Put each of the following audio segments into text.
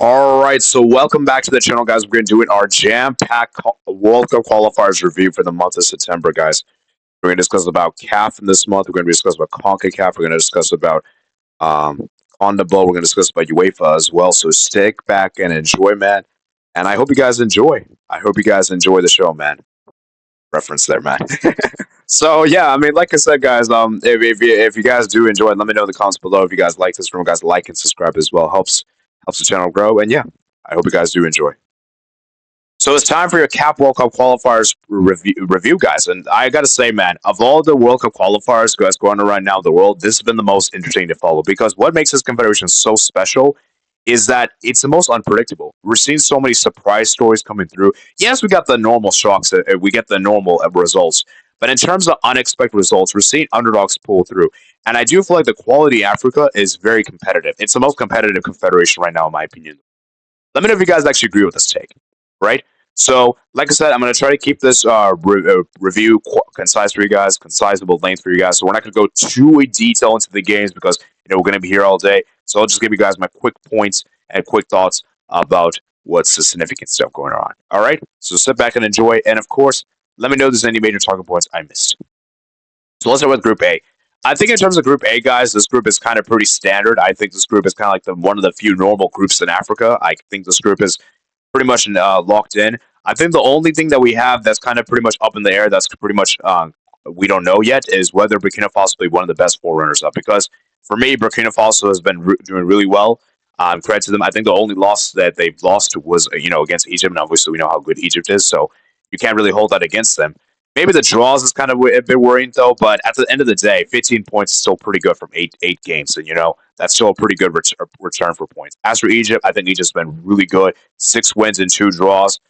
All right, so welcome back to the channel, guys. We're going to do our jam-packed World Cup qualifiers review for the month of September, guys. We're going to discuss about CAF in this month. We're going to discuss about CONCACAF. We're going to discuss about CONEMBOL. We're going to discuss about UEFA as well. So stick back and enjoy, man. And I hope you guys enjoy. I hope you guys enjoy the show, man. Reference there, man. So yeah, I mean, like I said, guys, if you guys do enjoy it, let me know in the comments below. If you guys like this, remember, guys, like and subscribe as well. Helps the channel grow. And yeah, I hope you guys do enjoy. So it's time for your CAP World Cup qualifiers review, guys. And I gotta say, man, of all the World Cup qualifiers, guys, going on right now in the world, this has been the most interesting to follow because what makes this confederation so special is that it's the most unpredictable. We're seeing so many surprise stories coming through. Yes, we got the normal shocks, we get the normal results, but in terms of unexpected results, we're seeing underdogs pull through. And I do feel like the quality Africa is very competitive. It's the most competitive confederation right now, in my opinion. Let me know if you guys actually agree with this take, right? So, like I said, I'm going to try to keep this review concise for you guys, concisable length for you guys. So we're not going to go too in detail into the games because we're going to be here all day. So I'll just give you guys my quick points and quick thoughts about what's the significant stuff going on. All right. So sit back and enjoy, and of course, let me know if there's any major talking points I missed. So let's start with Group A. I think in terms of Group A, guys, this group is kind of pretty standard. I think this group is kind of like one of the few normal groups in Africa. I think this group is pretty much locked in. I think the only thing that we have that's kind of pretty much up in the air, that's pretty much we don't know yet, is whether Burkina Faso will be one of the best four runners up. Because for me, Burkina Faso has been doing really well. Credit to them. I think the only loss that they've lost was against Egypt, and obviously we know how good Egypt is, so you can't really hold that against them. Maybe the draws is kind of a bit worrying though, but at the end of the day, 15 points is still pretty good from eight games, and that's still a pretty good return for points. As for Egypt, I think Egypt's been really good. 6 wins and 2 draws,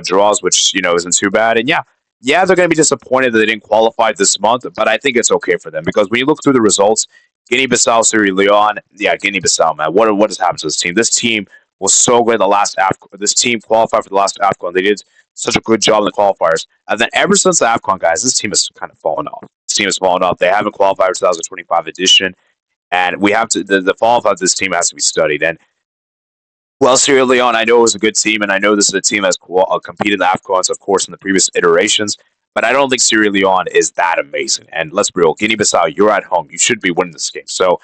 draws, which isn't too bad. And yeah, they're going to be disappointed that they didn't qualify this month, but I think it's okay for them because when you look through the results, Guinea-Bissau, Sierra Leone, Guinea-Bissau, man, what has happened to this team? This team was so good the last AFCON. This team qualified for the last AFCON. They did such a good job in the qualifiers. And then ever since the AFCON, guys, this team has kind of fallen off. This team has fallen off. They haven't qualified for 2025 edition. And we have to, the fall of this team has to be studied. And, well, Sierra Leone, I know it was a good team, and I know this is a team that's competed in the AFCONs, of course, in the previous iterations. But I don't think Sierra Leone is that amazing. And let's be real, Guinea-Bissau, you're at home. You should be winning this game. So,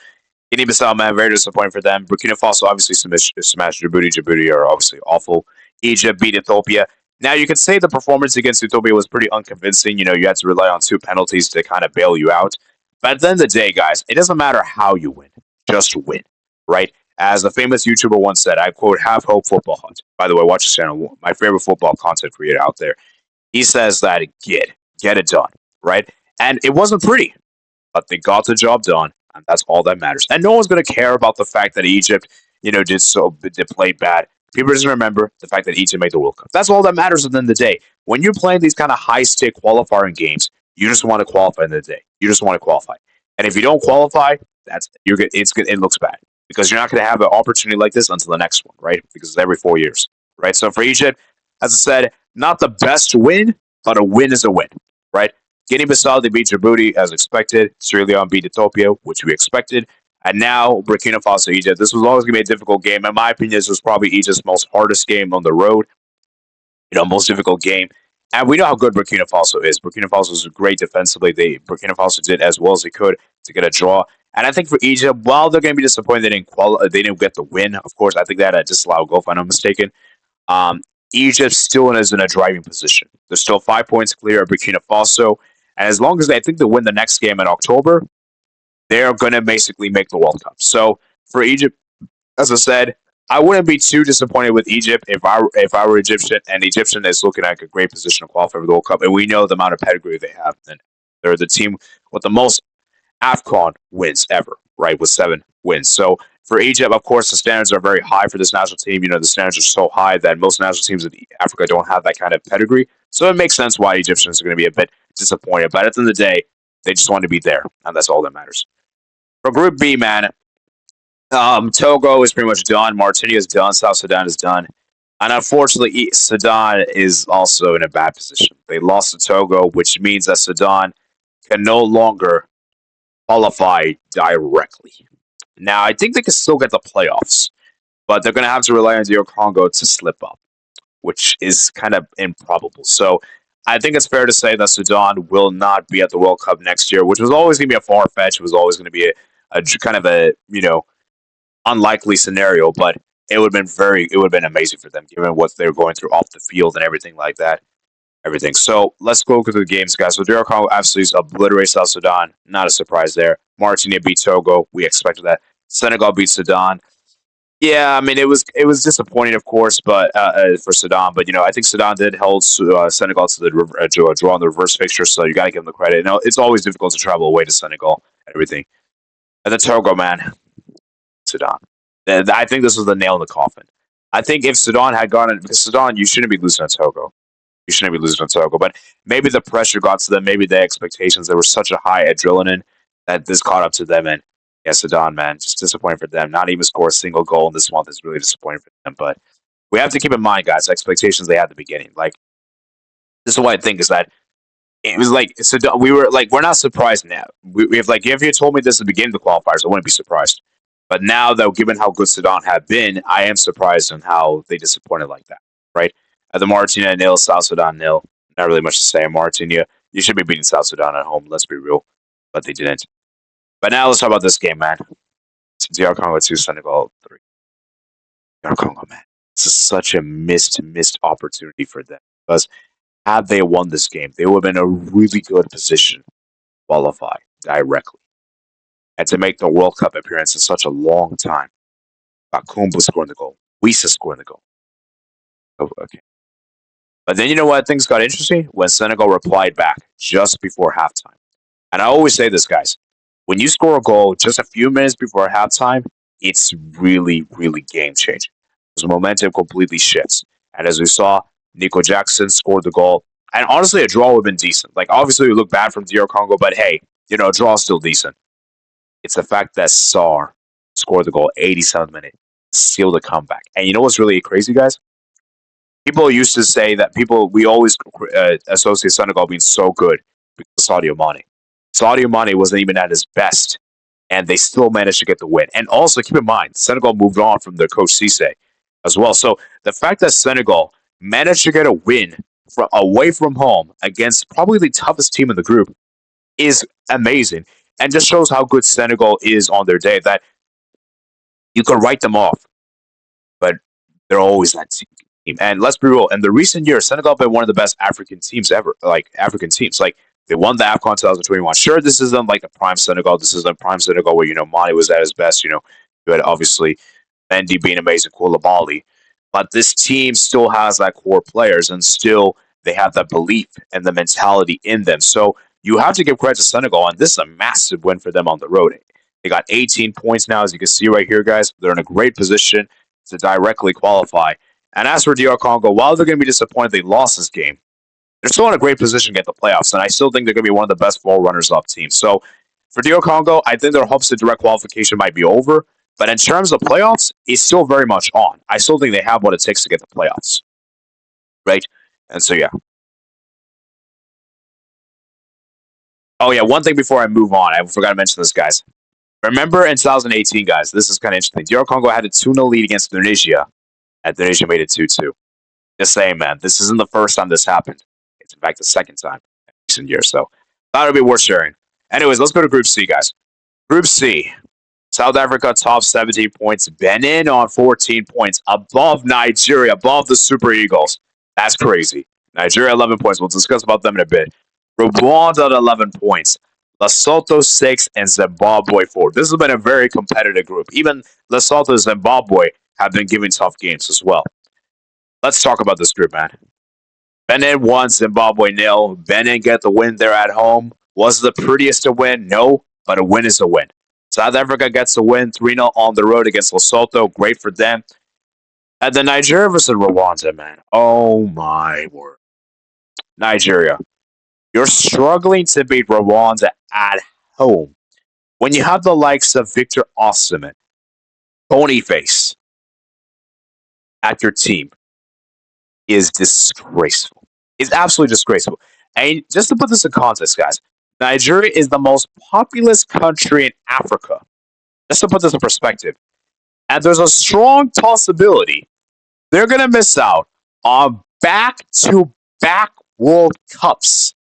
Guinea-Bissau, man, very disappointing for them. Burkina Faso obviously smashed Djibouti. Djibouti are obviously awful. Egypt beat Ethiopia. Now, you could say the performance against Ethiopia was pretty unconvincing. You had to rely on 2 penalties to kind of bail you out. But at the end of the day, guys, it doesn't matter how you win. Just win, right? As a famous YouTuber once said, I quote, "Have hope, football hunt." By the way, watch this channel. My favorite football content creator out there. He says that get it done, right? And it wasn't pretty, but they got the job done, and that's all that matters. And no one's going to care about the fact that Egypt, did play bad. People just remember the fact that Egypt made the World Cup. That's all that matters at the end of the day. When you're playing these kind of high-stake qualifying games, you just want to qualify in the day. You just want to qualify. And if you don't qualify, it looks bad because you're not going to have an opportunity like this until the next one, right? Because it's every 4 years, right? So for Egypt, as I said, not the best win, but a win is a win, right? Guinea-Bissau, they beat Djibouti as expected. Sierra Leone beat Ethiopia, which we expected. And now Burkina Faso, Egypt. This was always going to be a difficult game. In my opinion, this was probably Egypt's most hardest game on the road. Most difficult game. And we know how good Burkina Faso is. Burkina Faso is great defensively. Burkina Faso did as well as they could to get a draw. And I think for Egypt, while they're going to be disappointed they didn't get the win, of course, I think they had a disallowed goal, if I'm not mistaken. Egypt still is in a driving position. They're still 5 points clear of Burkina Faso. And as long as they think they win the next game in October, they're going to basically make the World Cup. So for Egypt, as I said, I wouldn't be too disappointed with Egypt if I were Egyptian, and Egyptian is looking like a great position to qualify for the World Cup. And we know the amount of pedigree they have. And they're the team with the most AFCON wins ever, right, with 7 wins. So for Egypt, of course, the standards are very high for this national team. The standards are so high that most national teams in Africa don't have that kind of pedigree. So it makes sense why Egyptians are going to be a bit disappointed. But at the end of the day, they just want to be there, and that's all that matters. For Group B, man, Togo is pretty much done. Mauritania is done. South Sudan is done. And unfortunately, Sudan is also in a bad position. They lost to Togo, which means that Sudan can no longer qualify directly. Now, I think they can still get the playoffs. but they're going to have to rely on DR Congo to slip up, which is kind of improbable. So I think it's fair to say that Sudan will not be at the World Cup next year, which was always going to be a far fetch. It was always going to be a kind of a unlikely scenario, but it would have been amazing for them given what they're going through off the field and everything like that. Everything. So let's go through the games, guys. So DR Congo absolutely obliterates South Sudan. Not a surprise there. Mauritania beat Togo. We expected that. Senegal beat Sudan. Yeah, I mean it was disappointing, of course, but for Sudan. But I think Sudan did hold Senegal to the draw in the reverse fixture, so you got to give them the credit. It's always difficult to travel away to Senegal and everything. And the Togo, man, Sudan. I think this was the nail in the coffin. I think if Sudan had gone, because Sudan, you shouldn't be losing to Togo. You shouldn't be losing to Togo. But maybe the pressure got to them. Maybe the expectations. There was such a high adrenaline that this caught up to them. And yeah, Sudan, man, just disappointing for them. Not even score a single goal in this month is really disappointing for them. But we have to keep in mind, guys, expectations they had at the beginning. Like, this is what I think is that it was like, so we were like, we're not surprised now. We have like, if you told me this at the beginning of the qualifiers, I wouldn't be surprised. But now, though, given how good Sudan have been, I am surprised on how they disappointed like that, right? The Mauritania nil, South Sudan nil. Not really much to say. Mauritania, you should be beating South Sudan at home. Let's be real, but they didn't. But now let's talk about this game, man. DR Congo 2, Senegal 3. DR Congo, man. This is such a missed opportunity for them because had they won this game, they would have been in a really good position to qualify directly and to make the World Cup appearance in such a long time. Bakumbu scoring the goal, Wisa scoring the goal. Oh, okay. But then you know what? Things got interesting when Senegal replied back just before halftime. And I always say this, guys. When you score a goal just a few minutes before halftime, it's really game changing. The momentum completely shifts. And as we saw, Nico Jackson scored the goal. And honestly, a draw would have been decent. Like, obviously, we look bad from DR Congo, but hey, a draw is still decent. It's the fact that Sarr scored the goal 87th minute, sealed the comeback. And you know what's really crazy, guys? People used to say that we always associate Senegal being so good because of Sadio Mane. Sadio Mane wasn't even at his best, and they still managed to get the win. And also, keep in mind, Senegal moved on from their coach Cisse as well. So the fact that Senegal managed to get a win away from home against probably the toughest team in the group is amazing, and just shows how good Senegal is on their day. That you can write them off, but they're always that team. And let's be real, in the recent years, Senegal have been one of the best African teams ever. Like African teams, like they won the AFCON 2021. Sure, this isn't like the prime Senegal. This isn't prime Senegal where Mane was at his best. You had obviously Mendy being amazing, Koulibaly, but this team still has that core players, and still they have that belief and the mentality in them. So you have to give credit to Senegal, and this is a massive win for them on the road. They got 18 points now, as you can see right here, guys. They're in a great position to directly qualify. And as for DR Congo, while they're going to be disappointed they lost this game, they're still in a great position to get the playoffs. And I still think they're going to be one of the best ball runners-up teams. So for DR Congo, I think their hopes of direct qualification might be over. But in terms of playoffs, it's still very much on. I still think they have what it takes to get the playoffs. Right? And so, yeah. Oh, yeah, one thing before I move on. I forgot to mention this, guys. Remember in 2018, guys, this is kind of interesting. DR Congo had a 2-0 lead against Tunisia, and Tunisia made it 2-2. Just saying, man, this isn't the first time this happened. It's in fact the second time in recent years. So thought it'd be worth sharing. Anyways, let's go to Group C, guys. Group C. South Africa top 17 points. Benin on 14 points. Above Nigeria, above the Super Eagles. That's crazy. Nigeria 11 points. We'll discuss about them in a bit. Rwanda at 11 points. Lesotho 6 and Zimbabwe 4. This has been a very competitive group. Even Lesotho and Zimbabwe have been giving tough games as well. Let's talk about this group, man. Benin 1, Zimbabwe 0. Benin get the win there at home. Was the prettiest to win? No, but a win is a win. South Africa gets a win 3-0 on the road against Lesotho. Great for them. And then Nigeria versus Rwanda, man. Oh, my word. Nigeria. You're struggling to beat Rwanda at home when you have the likes of Victor Osimhen, Boniface at your team is disgraceful. It's absolutely disgraceful. And just to put this in context, guys, Nigeria is the most populous country in Africa. Just to put this in perspective, And there's a strong possibility they're going to miss out on back-to-back World Cups.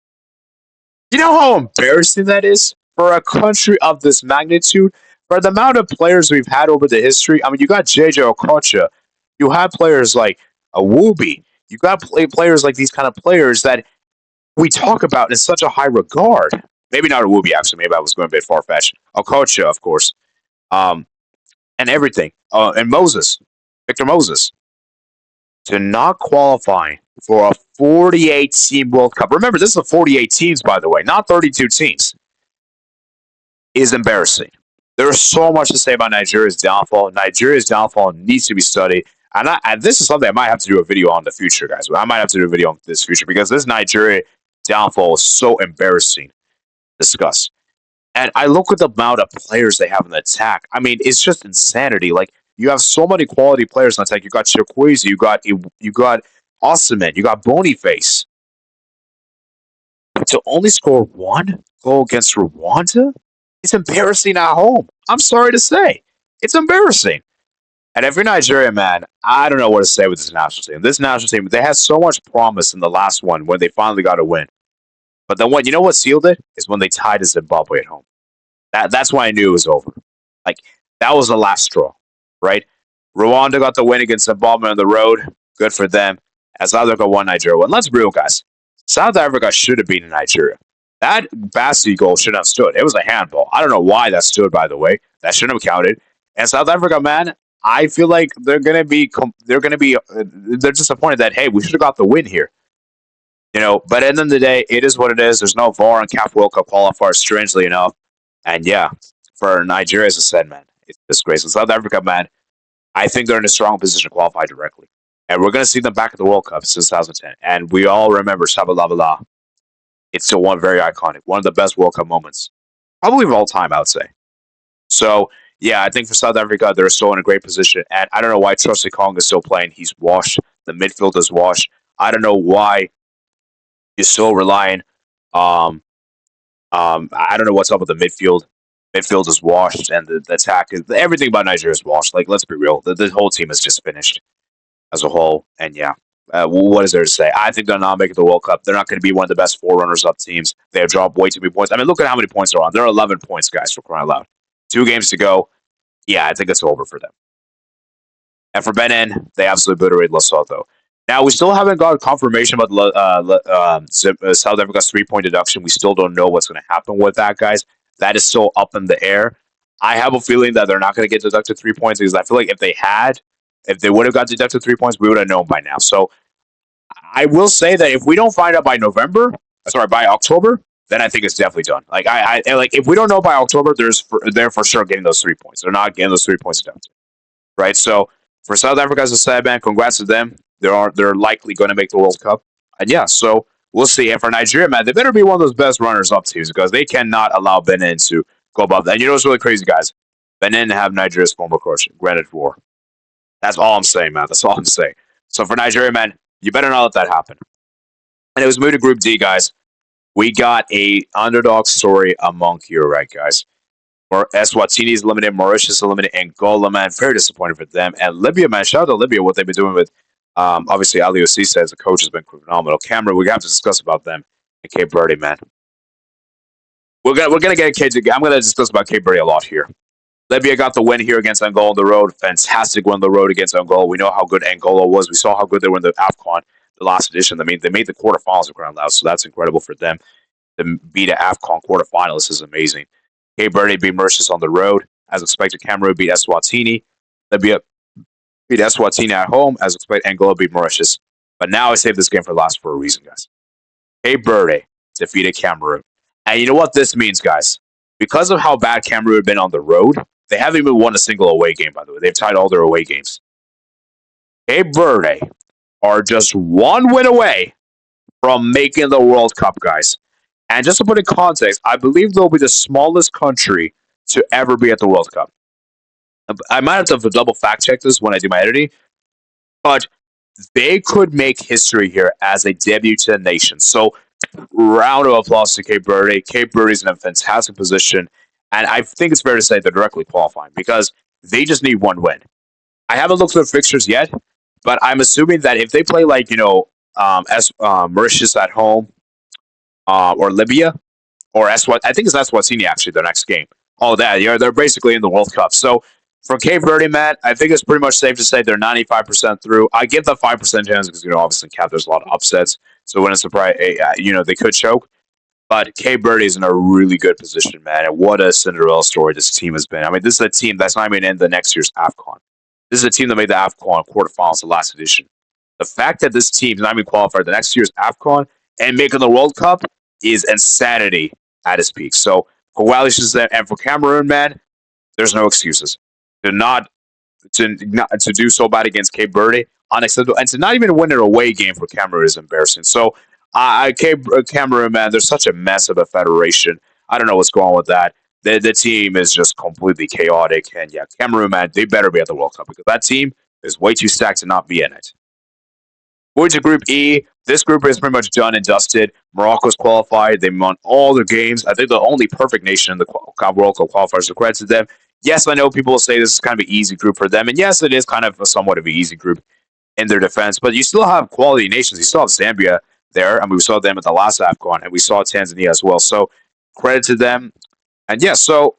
You know how embarrassing that is for a country of this magnitude? For the amount of players we've had over the history, I mean, you got JJ Okocha, you have players like a Wooby, you got players like these kind of players that we talk about in such a high regard. Maybe not a Wooby, actually. Maybe I was going a bit far fetched. Okocha, of course, um, and everything, and Moses, Victor Moses, to not qualify for a 48 team World Cup. Remember, this is a 48 teams, by the way, not 32 teams. Is embarrassing. There's so much to say about Nigeria's downfall. Nigeria's downfall needs to be studied. And this is something I might have to do a video on in the future, guys. I might have to do a video on this future because this Nigeria downfall is so embarrassing to discuss. And I look at the amount of players they have in the attack. I mean, it's just insanity. Like, you have so many quality players in the attack. You got Chikwueze, you got Osimhen, you got Boniface. But to only score one goal against Rwanda? It's embarrassing at home. I'm sorry to say. It's embarrassing. And if you're Nigeria, man, I don't know what to say with this national team. This national team, they had so much promise in the last one when they finally got a win. But then what? You know what sealed it? Is when they tied to Zimbabwe at home. That's why I knew it was over. Like, that was the last straw, right? Rwanda got the win against Zimbabwe on the road. Good for them. And South Africa won, Nigeria won. Let's be real, guys. South Africa should have beaten Nigeria. That Bassi goal shouldn't have stood. It was a handball. I don't know why that stood, by the way. That shouldn't have counted. And South Africa, man, I feel like they're disappointed that, hey, we should have got the win here. You know, but at the end of the day, it is what it is. There's no VAR on CAF World Cup qualifiers, strangely enough. And yeah, for Nigeria, as I said, man, it's disgraceful. South Africa, man, I think they're in a strong position to qualify directly. And we're going to see them back at the World Cup since 2010. And we all remember Shabalala. It's still one very iconic, one of the best World Cup moments, probably of all time, I would say. So, yeah, I think for South Africa, they're still in a great position. And I don't know why Trusty Kong is still playing. He's washed. The midfield is washed. I don't know why you're still relying. I don't know what's up with the midfield. Midfield is washed, and the attack is everything about Nigeria is washed. Like, let's be real, the whole team is just finished as a whole. And yeah, what is there to say? I think they're not making the World Cup. They're not going to be one of the best four runners-up teams. They have dropped way too many points. I mean, look at how many points they're on. They're 11 points, guys, for crying out loud. 2 games to go. Yeah, I think it's over for them. And for Benin, they absolutely obliterated Lesotho. Now, we still haven't got confirmation about South Africa's 3-point deduction. We still don't know what's going to happen with that, guys. That is still up in the air. I have a feeling that they're not going to get deducted 3 points because I feel like if they would have got deducted 3 points, we would have known by now. So I will say that if we don't find out by by October, then I think it's definitely done. Like if we don't know by October, they're for sure getting those 3 points. They're not getting those 3 points deducted, right? So for South Africa, as a sad man, congrats to them. They're likely going to make the World Cup, and yeah, so we'll see. And for Nigeria, man, they better be one of those best runners-up teams because they cannot allow Benin to go above that. And you know what's really crazy, guys? Benin have Nigeria's former coach, granted war. That's all I'm saying, man. That's all I'm saying. So for Nigeria, man, you better not let that happen. And it was moved to Group D, guys. We got a underdog story among here, right, guys? Eswatini is eliminated, Mauritius eliminated, Angola, man, very disappointed for them. And Libya, man, shout out to Libya, what they've been doing with, obviously, Ali Osei says the coach has been phenomenal. Cameroon, we have to discuss about them. And Cape Verde, man. We're gonna get I'm gonna discuss about Cape Verde a lot here. Libya got the win here against Angola on the road. Fantastic win on the road against Angola. We know how good Angola was. We saw how good they were in the AFCON, the last edition. I mean, they made the quarterfinals of Grand Loud, so that's incredible for them. To beat an AFCON quarterfinalist is amazing. Cape Verde beat Mauritius on the road. As expected, Cameroon beat Eswatini. Libya beat Eswatini at home. As expected, Angola beat Mauritius. But now I saved this game for last for a reason, guys. Cape Verde defeated Cameroon. And you know what this means, guys? Because of how bad Cameroon had been on the road, they haven't even won a single away game, by the way. They've tied all their away games. Cape Verde are just one win away from making the World Cup, guys. And just to put in context, I believe they'll be the smallest country to ever be at the World Cup. I might have to double fact check this when I do my editing, but they could make history here as a debutant nation. So, round of applause to Cape Verde. Cape Verde is in a fantastic position, and I think it's fair to say they're directly qualifying because they just need one win. I haven't looked at the fixtures yet, but I'm assuming that if they play like Mauritius at home, or Libya, or I think it's Eswatini actually their next game. All that, they're basically in the World Cup. So for Cape Verde, Matt, I think it's pretty much safe to say they're 95% through. I give the 5% chance because obviously in Cap there's a lot of upsets, so it wouldn't surprise they could choke. But Cape Verde is in a really good position, man. And what a Cinderella story this team has been. I mean, this is a team that's not even in the next year's AFCON. This is a team that made the AFCON quarterfinals the last edition. The fact that this team is not even qualified the next year's AFCON and making the World Cup is insanity at its peak. So congratulations to them. And for Cameroon, man, there's no excuses. To to do so bad against Cape Verde, unacceptable, and to not even win an away game for Cameroon is embarrassing. So, Cameroon, man, there's such a mess of a federation. I don't know what's going on with that. The team is just completely chaotic, and yeah, Cameroon, man, they better be at the World Cup because that team is way too stacked to not be in it. Moving to Group E, this group is pretty much done and dusted. Morocco's qualified. They won all their games. I think the only perfect nation in the World Cup qualifiers, so credit to them. Yes, I know people will say this is kind of an easy group for them, and yes, it is kind of somewhat of an easy group in their defense, but you still have quality nations. You still have Zambia there. I mean, we saw them at the last AFCON, and we saw Tanzania as well. So credit to them. And yeah, so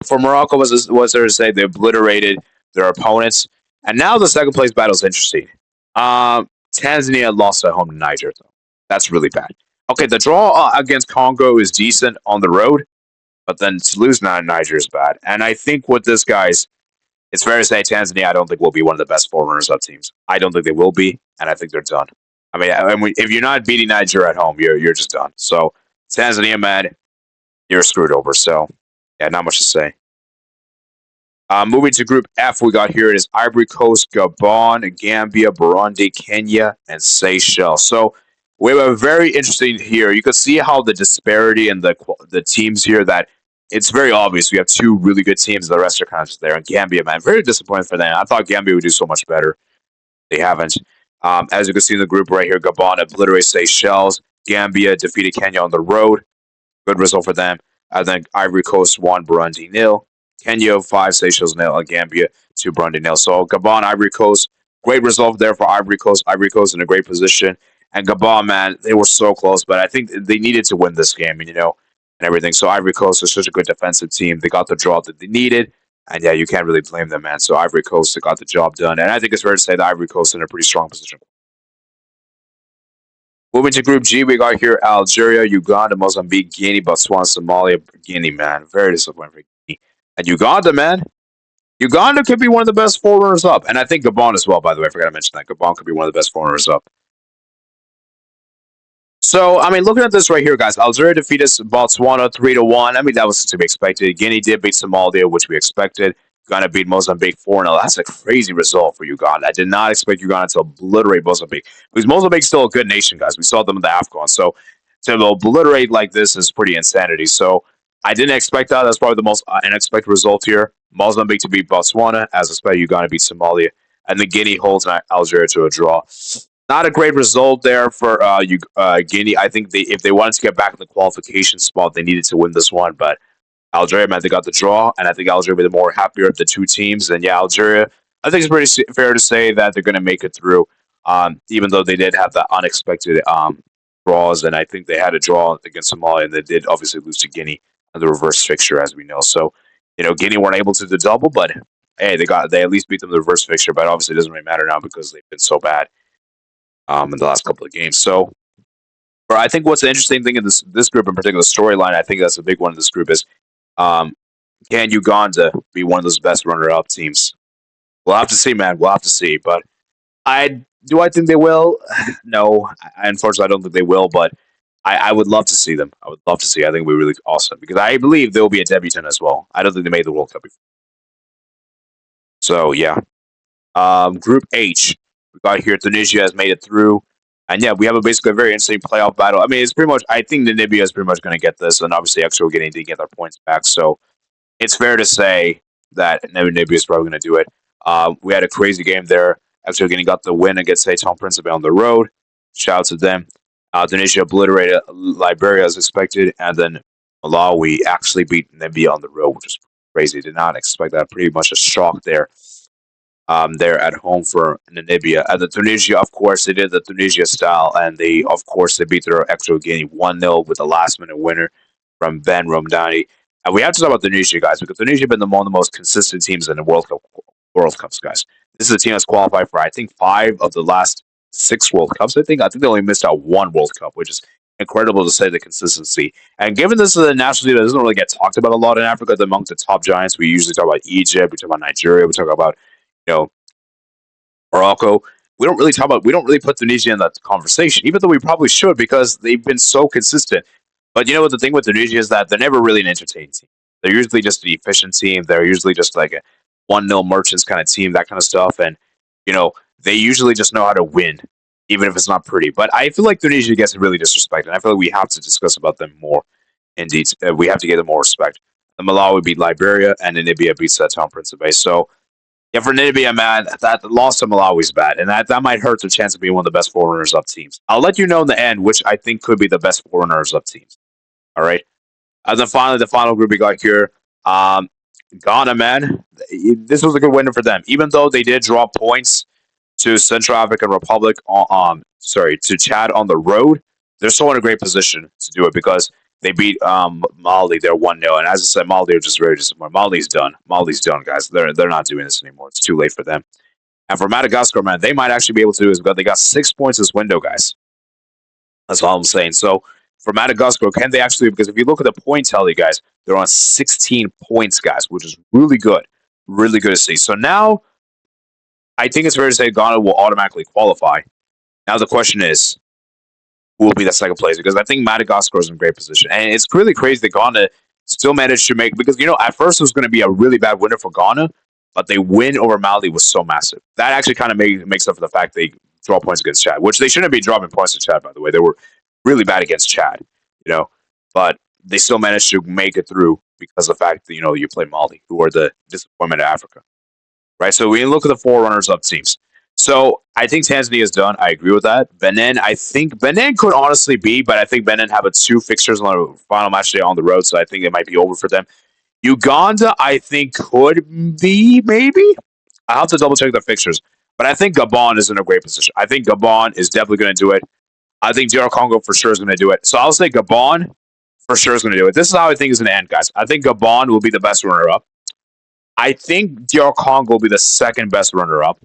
for Morocco, was there to say they obliterated their opponents, and now the second place battle is interesting. Tanzania lost at home to Niger, though. That's really bad. Okay, the draw against Congo is decent on the road, but then to lose now in Niger is bad. And I think with this, guys, it's fair to say Tanzania, I don't think will be one of the best four runners-up teams. I don't think they will be, and I think they're done. I mean, if you're not beating Niger at home, you're just done. So Tanzania, man, you're screwed over. So yeah, not much to say. Moving to Group F, we got here is Ivory Coast, Gabon, Gambia, Burundi, Kenya, and Seychelles. So we have a very interesting here. You can see how the disparity in the teams here that it's very obvious. We have two really good teams. The rest are kind of just there. And Gambia, man, very disappointed for them. I thought Gambia would do so much better. They haven't. As you can see in the group right here, Gabon obliterated Seychelles. Gambia defeated Kenya on the road. Good result for them. And then Ivory Coast won, Burundi nil. Kenya 5, Seychelles nil, and Gambia 2, Burundi nil. So Gabon, Ivory Coast, great result there for Ivory Coast. Ivory Coast in a great position. And Gabon, man, they were so close, but I think they needed to win this game, and everything. So Ivory Coast is such a good defensive team. They got the draw that they needed, and yeah, you can't really blame them, man. So Ivory Coast got the job done, and I think it's fair to say that Ivory Coast is in a pretty strong position. Moving to Group G, we got here Algeria, Uganda, Mozambique, Guinea, Botswana, Somalia, Guinea, man. Very disappointing for Guinea. And Uganda, man. Uganda could be one of the best four runners up. And I think Gabon as well, by the way. I forgot to mention that. Gabon could be one of the best four runners up. So, I mean, looking at this right here, guys, Algeria defeated Botswana 3-1. I mean, that was to be expected. Guinea did beat Somalia, which we expected. Uganda beat Mozambique 4-0. That's a crazy result for Uganda. I did not expect Uganda to obliterate Mozambique because Mozambique's still a good nation, guys. We saw them in the AFCON. So, to obliterate like this is pretty insanity. So, I didn't expect that. That's probably the most unexpected result here. Mozambique to beat Botswana, as expected. Uganda beat Somalia, and the Guinea holds Algeria to a draw. Not a great result there for Guinea. I think if they wanted to get back in the qualification spot, they needed to win this one. But Algeria, man, they got the draw, and I think Algeria will be the more happier of the two teams. And yeah, Algeria, I think it's pretty fair to say that they're going to make it through, even though they did have the unexpected draws. And I think they had a draw against Somalia, and they did obviously lose to Guinea in the reverse fixture, as we know. So, Guinea weren't able to do the double, but hey, they at least beat them in the reverse fixture. But obviously, it doesn't really matter now because they've been so bad in the last couple of games. So, but I think what's the interesting thing in this group in particular, storyline, I think that's a big one in this group is, can Uganda be one of those best runner-up teams? We'll have to see, man. We'll have to see. But I think they will? No, unfortunately, I don't think they will. But I would love to see them. I would love to see. I think it would be really awesome because I believe they will be a debutant as well. I don't think they made the World Cup before. So yeah, Group H. We got here. Tunisia has made it through. And yeah, we have basically a very interesting playoff battle. I mean, it's pretty much, I think Namibia is pretty much going to get this. And obviously, Extra will getting to get their points back. So it's fair to say that Namibia is probably going to do it. We had a crazy game there. Extra getting got the win against Seyton Principe on the road. Shout out to them. Tunisia obliterated Liberia as expected. And then Malawi actually beat Namibia on the road, which is crazy. Did not expect that. Pretty much a shock there. They're at home for Namibia. And the Tunisia, of course, they did the Tunisia style, and they beat their Equatorial Guinea 1-0 with a last minute winner from Ben Romdani. And we have to talk about Tunisia, guys, because Tunisia have been one of the most consistent teams in the World Cups, guys. This is a team that's qualified for, I think, 5 of the last 6 World Cups. I think they only missed out 1 World Cup, which is incredible to say the consistency. And given this is a national team that doesn't really get talked about a lot in Africa, among the top giants, we usually talk about Egypt, we talk about Nigeria, we talk about you know Morocco. We don't really put Tunisia in that conversation, even though we probably should because they've been so consistent. But you know what the thing with Tunisia is that they're never really an entertaining team. They're usually just an efficient team. They're usually just like a 1-0 merchants kind of team, that kind of stuff. And they usually just know how to win, even if it's not pretty. But I feel like Tunisia gets really disrespected. And I feel like we have to discuss about them more. Indeed, we have to give them more respect. The Malawi beat Liberia, and Namibia beats Tom Principe. So yeah, for Namibia, man, that loss to Malawi is bad, and that might hurt their chance of being one of the best four runners-up teams. I'll let you know in the end which I think could be the best four runners-up teams. All right, and then finally, the final group we got here, Ghana, man, this was a good winner for them, even though they did drop points to Central African Republic, to Chad on the road. They're still in a great position to do it because they beat Mali. They're 1-0, and as I said, Mali are just very disappointed. Mali's done. Mali's done, guys. They're not doing this anymore. It's too late for them. And for Madagascar, man, they might actually be able to do this because they got 6 points this window, guys. That's all I'm saying. So for Madagascar, can they actually? Because if you look at the point tally, guys, they're on 16 points, guys, which is really good to see. So now I think it's fair to say Ghana will automatically qualify. Now the question is, who will be the second place? Because I think Madagascar is in great position, and it's really crazy that Ghana still managed to make. Because at first it was going to be a really bad winner for Ghana, but they win over Mali was so massive that actually kind of makes up for the fact they draw points against Chad, which they shouldn't be dropping points to Chad. By the way, they were really bad against Chad, but they still managed to make it through because of the fact that you play Mali, who are the disappointment of Africa. Right, so we look at the four runners-up teams. So I think Tanzania is done. I agree with that. I think Benin could honestly be, but I think Benin have 2 fixtures on the final match day on the road, so I think it might be over for them. Uganda, I think could be maybe. I have to double check the fixtures, but I think Gabon is in a great position. I think Gabon is definitely going to do it. I think DR Congo for sure is going to do it. So I'll say Gabon for sure is going to do it. This is how I think it's going to end, guys. I think Gabon will be the best runner-up. I think DR Congo will be the second best runner-up.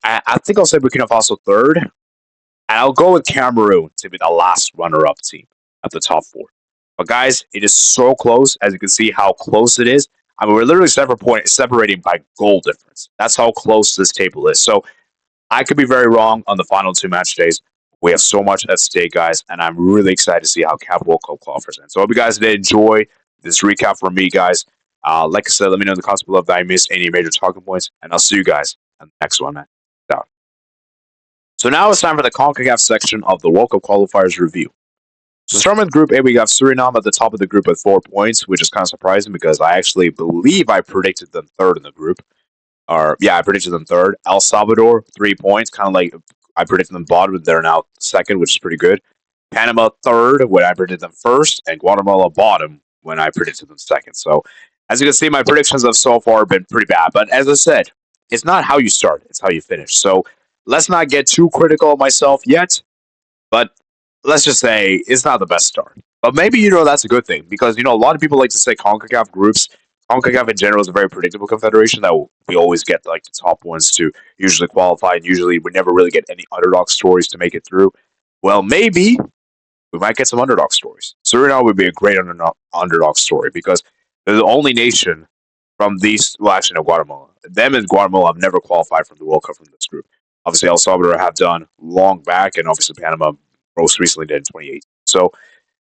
I think I'll say Burkina Faso third. And I'll go with Cameroon to be the last runner-up team at the top four. But guys, it is so close. As you can see how close it is. I mean, we're literally separating by goal difference. That's how close this table is. So I could be very wrong on the final 2 match days. We have so much at stake, guys, and I'm really excited to see how CAF World Cup qualifiers end. So I hope you guys did enjoy this recap from me, guys. Like I said, let me know in the comments below if I missed any major talking points, and I'll see you guys on the next one, man. Out. So now it's time for the CONCACAF section of the World Cup qualifiers review. So starting with Group A, we got Suriname at the top of the group with 4 points, which is kind of surprising because I actually believe I predicted them third in the group. I predicted them third. El Salvador, 3 points, kind of like I predicted them bottom, they're now second, which is pretty good. Panama, third, when I predicted them first, and Guatemala, bottom, when I predicted them second. So, as you can see, my predictions have so far been pretty bad. But as I said, it's not how you start, it's how you finish. So, let's not get too critical of myself yet, but let's just say it's not the best start. But maybe, that's a good thing, because, a lot of people like to say CONCACAF groups. CONCACAF in general is a very predictable confederation that we always get like the top ones to usually qualify, and usually we never really get any underdog stories to make it through. Well, maybe we might get some underdog stories. Suriname would be a great underdog story because they're the only nation from these. Well, actually, no, Guatemala. Them and Guatemala have never qualified from the World Cup from this group. Obviously, El Salvador have done long back, and obviously Panama most recently did in 2018. So,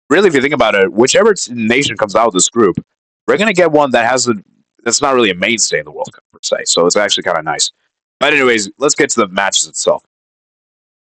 really, if you think about it, whichever nation comes out of this group, we're going to get one that's not really a mainstay in the World Cup, per se. So it's actually kind of nice. But anyways, let's get to the matches itself.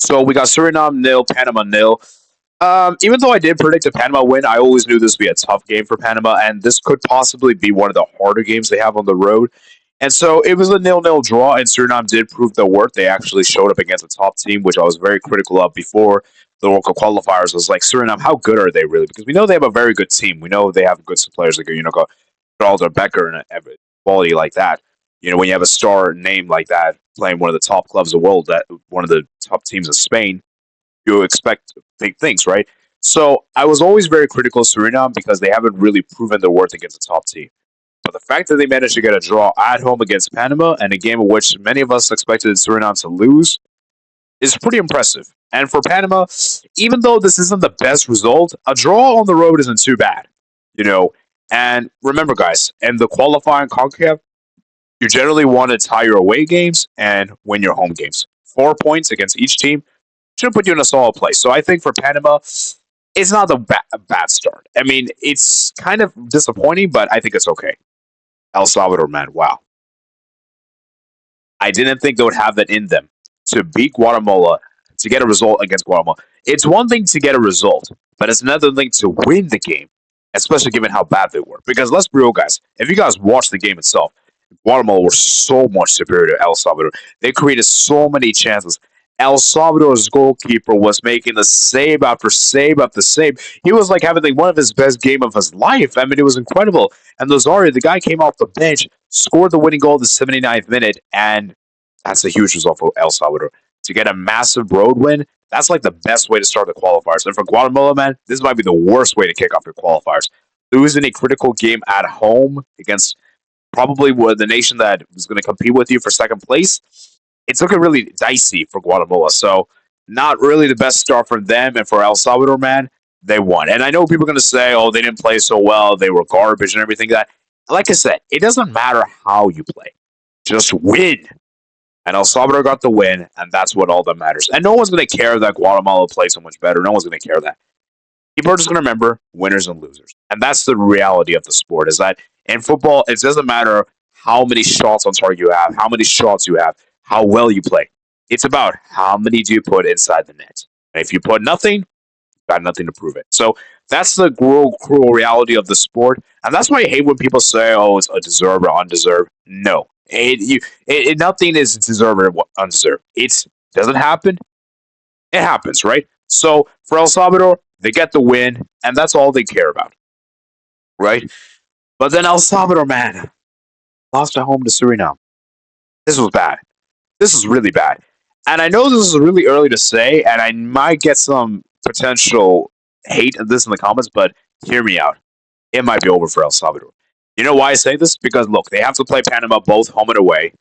So we got Suriname 0, Panama 0. Even though I did predict a Panama win, I always knew this would be a tough game for Panama, and this could possibly be one of the harder games they have on the road. And so it was a 0-0 draw, and Suriname did prove their worth. They actually showed up against a top team, which I was very critical of before the World Cup qualifiers. I was like, Suriname, how good are they really? Because we know they have a very good team. We know they have good players like Geraldo Becker and quality like that. When you have a star name like that playing one of the top clubs of the world, that one of the top teams in Spain, you expect big things, right? So I was always very critical of Suriname because they haven't really proven their worth against a top team. But the fact that they managed to get a draw at home against Panama and a game in which many of us expected Suriname to lose is pretty impressive. And for Panama, even though this isn't the best result, a draw on the road isn't too bad, you know. And remember, guys, in the qualifying CONCACAF, you generally want to tie your away games and win your home games. 4 points against each team should put you in a solid place. So I think for Panama, it's not a bad start. I mean, it's kind of disappointing, but I think it's okay. El Salvador, man, wow. I didn't think they would have that in them to beat Guatemala, to get a result against Guatemala. It's one thing to get a result, but it's another thing to win the game, especially given how bad they were. Because let's be real, guys, if you guys watch the game itself, Guatemala were so much superior to El Salvador. They created so many chances. El Salvador's goalkeeper was making the save after save after save. He was like having like one of his best game of his life. I mean, it was incredible. And Lozario, the guy came off the bench, scored the winning goal in the 79th minute, and that's a huge result for El Salvador. To get a massive road win, that's like the best way to start the qualifiers. And for Guatemala, man, this might be the worst way to kick off your qualifiers. Losing a critical game at home against probably the nation that was going to compete with you for second place, it's looking really dicey for Guatemala. So, not really the best start for them. And for El Salvador, man, they won. And I know people are going to say, oh, they didn't play so well. They were garbage and everything. That, like I said, it doesn't matter how you play, just win. And El Salvador got the win, and that's what all that matters. And no one's going to care that Guatemala played so much better. No one's going to care that. People are just going to remember winners and losers. And that's the reality of the sport, is that in football, it doesn't matter how many shots on target you have, how many shots you have, how well you play. It's about how many do you put inside the net. And if you put nothing, you've got nothing to prove it. So that's the cruel reality of the sport. And that's why I hate when people say, oh, it's a deserved or undeserved. No. Nothing is deserved or undeserved. It doesn't happen. It happens, right? So for El Salvador, they get the win, and that's all they care about, right? But then El Salvador, man, lost at home to Suriname. This was bad. This is really bad. And I know this is really early to say, and I might get some potential hate of this in the comments, but hear me out. It might be over for El Salvador. You know why I say this? Because look, they have to play Panama both home and away,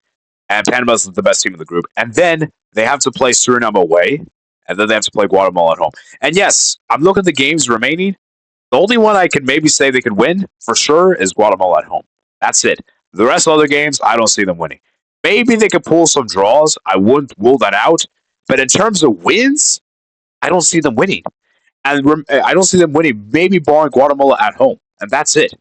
and Panama's the best team in the group. And then they have to play Suriname away, and then they have to play Guatemala at home. And yes, I'm looking at the games remaining. The only one I can maybe say they could win for sure is Guatemala at home. That's it. The rest of the other games, I don't see them winning. Maybe they could pull some draws. I wouldn't rule that out. But in terms of wins, I don't see them winning. And I don't see them winning, maybe barring Guatemala at home. And that's it.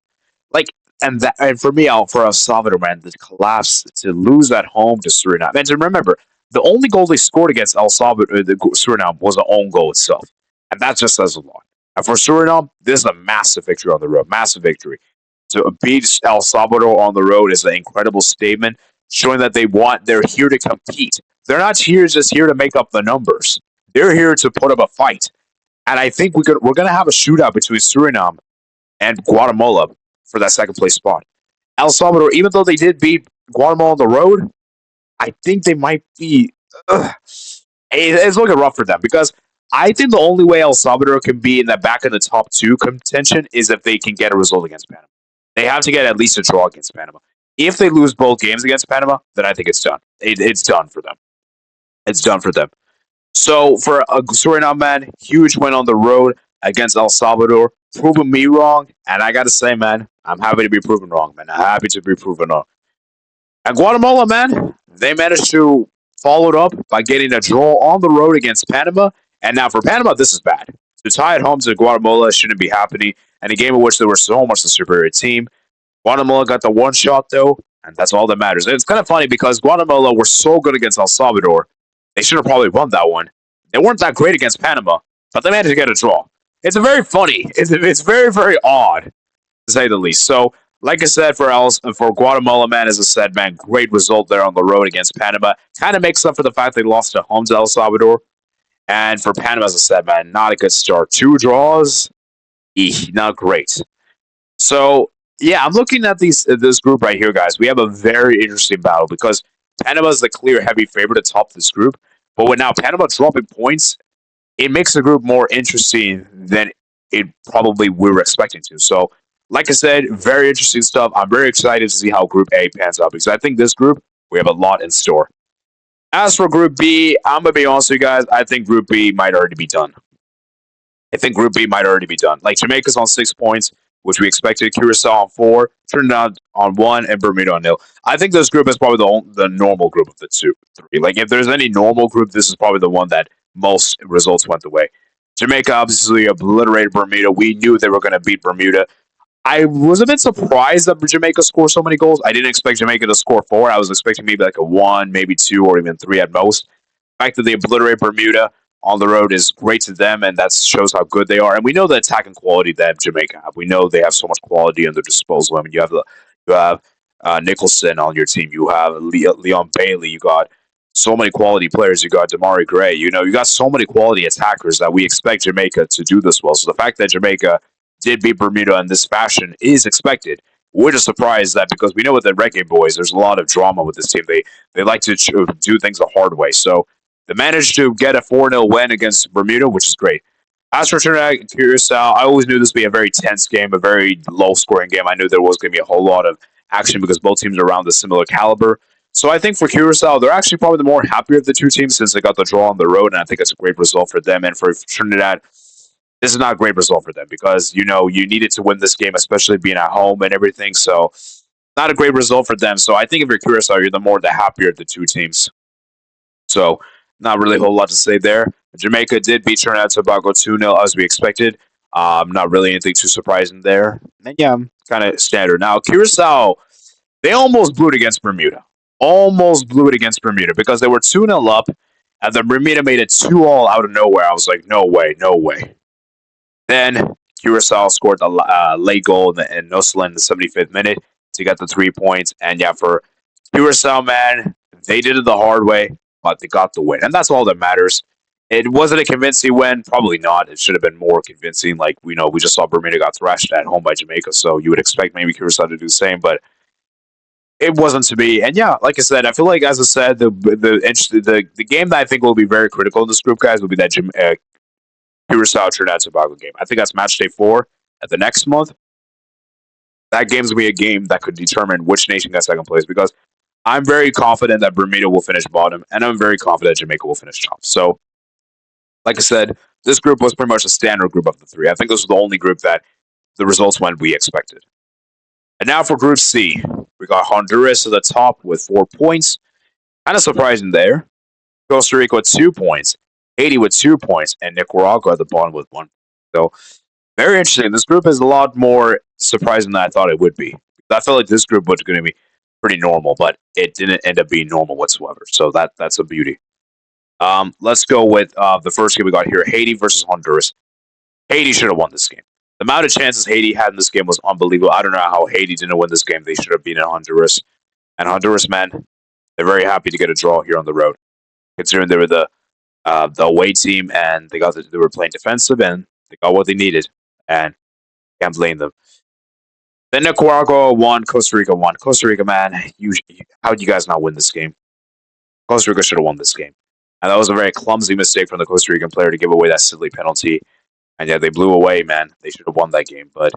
Like, and for me, for El Salvador, man, the collapse to lose at home to Suriname. And to remember, the only goal they scored against El Salvador, Suriname, was an own goal itself. And that just says a lot. And for Suriname, this is a massive victory on the road. Massive victory. To beat El Salvador on the road is an incredible statement, showing that they're here to compete. They're not just here to make up the numbers. They're here to put up a fight. And I think we're going to have a shootout between Suriname and Guatemala for that second place spot. El Salvador, even though they did beat Guatemala on the road, I think they might be. It's looking rough for them because I think the only way El Salvador can be in the back of the top two contention is if they can get a result against Panama. They have to get at least a draw against Panama. If they lose both games against Panama, then I think it's done. It's done for them. It's done for them. So for a Suriname, man, huge win on the road against El Salvador, proving me wrong. And I got to say, man, I'm happy to be proven wrong, man. I'm happy to be proven wrong. And Guatemala, man, they managed to follow it up by getting a draw on the road against Panama. And now for Panama, this is bad. To tie at home to Guatemala shouldn't be happening. And a game in which there was so much the superior team. Guatemala got the one shot, though, and that's all that matters. And it's kind of funny because Guatemala were so good against El Salvador, they should have probably won that one. They weren't that great against Panama, but they managed to get a draw. It's very funny. It's very, very odd, to say the least. So, like I said, for Guatemala, man, as I said, man, great result there on the road against Panama. Kind of makes up for the fact they lost at home to El Salvador. And for Panama, as I said, man, not a good start. 2 draws, not great. So, Yeah, I'm looking at this group right here, guys. We have a very interesting battle because Panama is the clear heavy favorite to top this group. But with now Panama dropping points, it makes the group more interesting than it probably we were expecting to. So, like I said, very interesting stuff. I'm very excited to see how Group A pans out because I think this group we have a lot in store. As for Group B, I'm gonna be honest with you guys. I think Group B might already be done. I think Group B might already be done. Like Jamaica's on 6 points, which we expected. Curacao on four, Trinidad on one, and Bermuda on nil. I think this group is probably the normal group of the three. Like if there's any normal group, this is probably the one that most results went the way. Jamaica obviously obliterated Bermuda. We knew they were going to beat Bermuda. I was a bit surprised that Jamaica scored so many goals. I didn't expect Jamaica to score four. I was expecting maybe like a one, maybe two, or even three at most. The fact that they obliterate Bermuda on the road is great to them, and that shows how good they are. And we know the attacking quality that Jamaica have. We know they have so much quality in their disposal. I mean, you have Nicholson on your team. You have Leon Bailey. You got so many quality players. You got Damari Gray. You know, you got so many quality attackers that we expect Jamaica to do this well. So the fact that Jamaica did beat Bermuda in this fashion is expected. We're just surprised that because we know with the Reggae Boys, there's a lot of drama with this team. They like to do things the hard way. So they managed to get a 4-0 win against Bermuda, which is great. As for Trinidad and Curacao, I always knew this would be a very tense game, a very low scoring game. I knew there was going to be a whole lot of action because both teams are around the similar caliber. So I think for Curacao, they're actually probably the more happier of the two teams since they got the draw on the road, and I think it's a great result for them. And for Trinidad, this is not a great result for them because you know you needed to win this game, especially being at home and everything. So not a great result for them. So I think if you're Curacao, you're the happier of the two teams. So not really a whole lot to say there. Jamaica did beat Trinidad and Tobago 2-0 as we expected. Not really anything too surprising there. And yeah, kind of standard. Now Curacao, they almost blew it against Bermuda. Almost blew it against Bermuda because they were 2-0 up, and then Bermuda made it 2-all out of nowhere. I was like, no way, no way. Then Curacao scored a late goal in Noslan in the 75th minute to get the 3 points. And yeah, for Curacao, man, they did it the hard way, but they got the win. And that's all that matters. It wasn't a convincing win. Probably not. It should have been more convincing. Like, we know, we just saw Bermuda got thrashed at home by Jamaica, so you would expect maybe Curacao to do the same, but it wasn't to be. And yeah, like I said, I feel like, as I said, the game that I think will be very critical in this group, guys, will be that Curacao Trinidad Tobago game. I think that's match day 4 at the next month. That game's gonna be a game that could determine which nation gets second place because I'm very confident that Bermuda will finish bottom, and I'm very confident Jamaica will finish top. So, like I said, this group was pretty much a standard group of the three. I think this was the only group that the results went we expected. And now for Group C, we got Honduras at the top with 4 points. Kind of surprising there. Costa Rica with 2 points, Haiti with 2 points, and Nicaragua at the bottom with 1. So very interesting. This group is a lot more surprising than I thought it would be. I felt like this group was going to be pretty normal, but it didn't end up being normal whatsoever. So that's a beauty. Let's go with the first game we got here: Haiti versus Honduras. Haiti should have won this game. The amount of chances Haiti had in this game was unbelievable. I don't know how Haiti didn't win this game. They should have beaten Honduras. And Honduras, man, they're very happy to get a draw here on the road, considering they were the away team and they were playing defensive and they got what they needed. And can't blame them. Then Nicaragua won, Costa Rica won. Costa Rica, man, how did you guys not win this game? Costa Rica should have won this game. And that was a very clumsy mistake from the Costa Rican player to give away that silly penalty. And yeah, they blew away, man. They should have won that game. But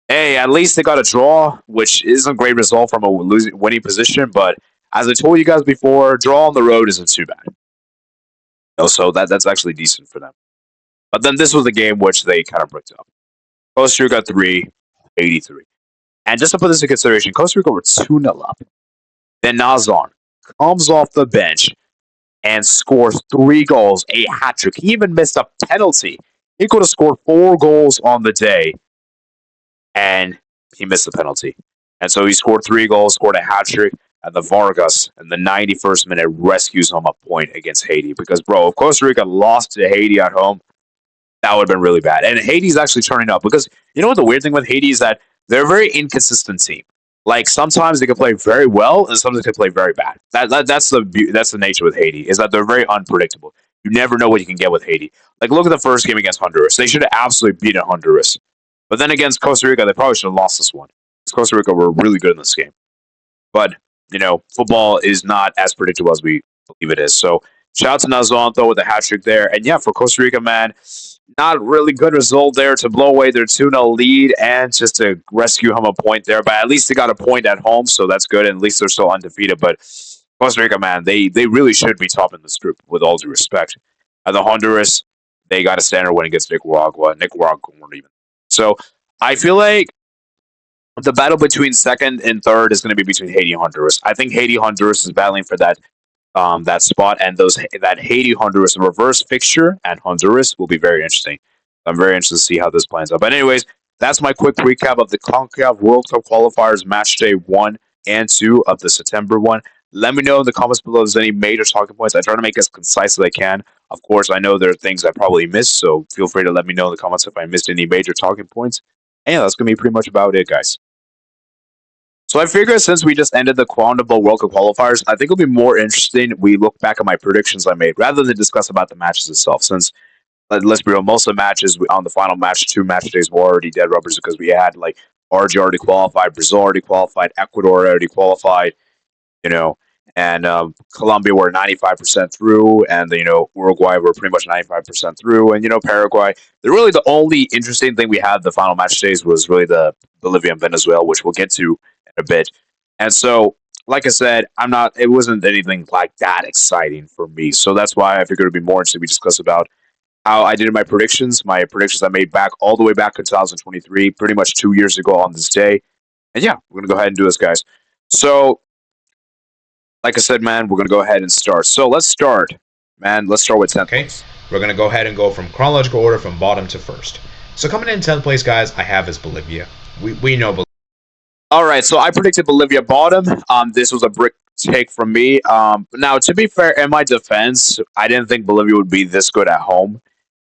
hey, at least they got a draw, which isn't a great result from a winning position. But as I told you guys before, draw on the road isn't too bad. So that's actually decent for them. But then this was the game which they kind of bricked up. Costa Rica 3, 83. And just to put this in consideration, Costa Rica were 2-0 up. Then Nazon comes off the bench and scores 3 goals, a hat trick. He even missed a penalty. He could have scored 4 goals on the day, and he missed the penalty. And so he scored 3 goals, scored a hat trick, and the Vargas in the 91st minute rescues him a point against Haiti. Because, bro, if Costa Rica lost to Haiti at home, that would have been really bad. And Haiti's actually turning up because you know what the weird thing with Haiti is that they're a very inconsistent team. Like sometimes they can play very well, and sometimes they can play very bad. That's the nature with Haiti is that they're very unpredictable. You never know what you can get with Haiti. Like look at the first game against Honduras. They should have absolutely beaten Honduras, but then against Costa Rica, they probably should have lost this one. Costa Rica were really good in this game. But, football is not as predictable as we believe it is. So, shout out to Nazon, though, with a hat trick there. And yeah, for Costa Rica, man, not really good result there to blow away their 2-0 lead and just to rescue home a point there. But at least they got a point at home, so that's good. And at least they're still undefeated. But Costa Rica, man, they really should be top in this group, with all due respect. And the Honduras, they got a standard win against Nicaragua. Nicaragua weren't even. So I feel like the battle between second and third is going to be between Haiti and Honduras. I think Haiti Honduras is battling for that spot, and that Haiti Honduras reverse fixture and Honduras will be very interesting. I'm very interested to see how this plans out. But anyways, that's my quick recap of the CONCACAF World Cup qualifiers match day 1 and 2 of the September one. Let me know in the comments below if there's any major talking points. I try to make as concise as I can. Of course, I know there are things I probably missed, so feel free to let me know in the comments if I missed any major talking points. And yeah, that's going to be pretty much about it, guys. So I figure since we just ended the CONEMBOL World Cup qualifiers, I think it'll be more interesting we look back at my predictions I made rather than discuss about the matches itself. Since let's be real, most of the matches on the final match, 2 match days, were already dead rubbers because we had like Argentina already qualified, Brazil already qualified, Ecuador already qualified, you know, and Colombia were 95% through, and Uruguay were pretty much 95% through, and Paraguay. Really, the only interesting thing we had the final match days was really the Bolivia and Venezuela, which we'll get to in a bit. And so, like I said, I'm not. It wasn't anything like that exciting for me, so that's why I figured it'd be more interesting we discuss about how I did my predictions I made back all the way back in 2023, pretty much 2 years ago on this day. And yeah, we're gonna go ahead and do this, guys. So like I said, man, we're going to go ahead and start. So let's start, man. Let's start with 10th place. We're going to go ahead and go from chronological order from bottom to first. So coming in 10th place, guys, I have is Bolivia. We know Bolivia. All right, so I predicted Bolivia bottom. This was a brick take from me. Now, to be fair, in my defense, I didn't think Bolivia would be this good at home.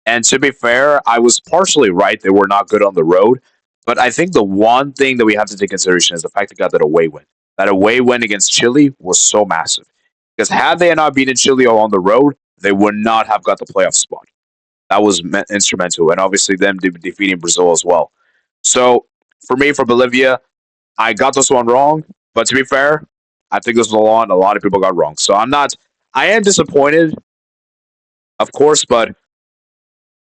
And to be fair, I was partially right. They were not good on the road. But I think the one thing that we have to take consideration is the fact they got that away win. That away win against Chile was so massive. Because had they not beaten Chile on the road, they would not have got the playoff spot. That was instrumental. And obviously them defeating Brazil as well. So for me, for Bolivia, I got this one wrong. But to be fair, I think this was one a lot of people got wrong. So I am disappointed, of course, but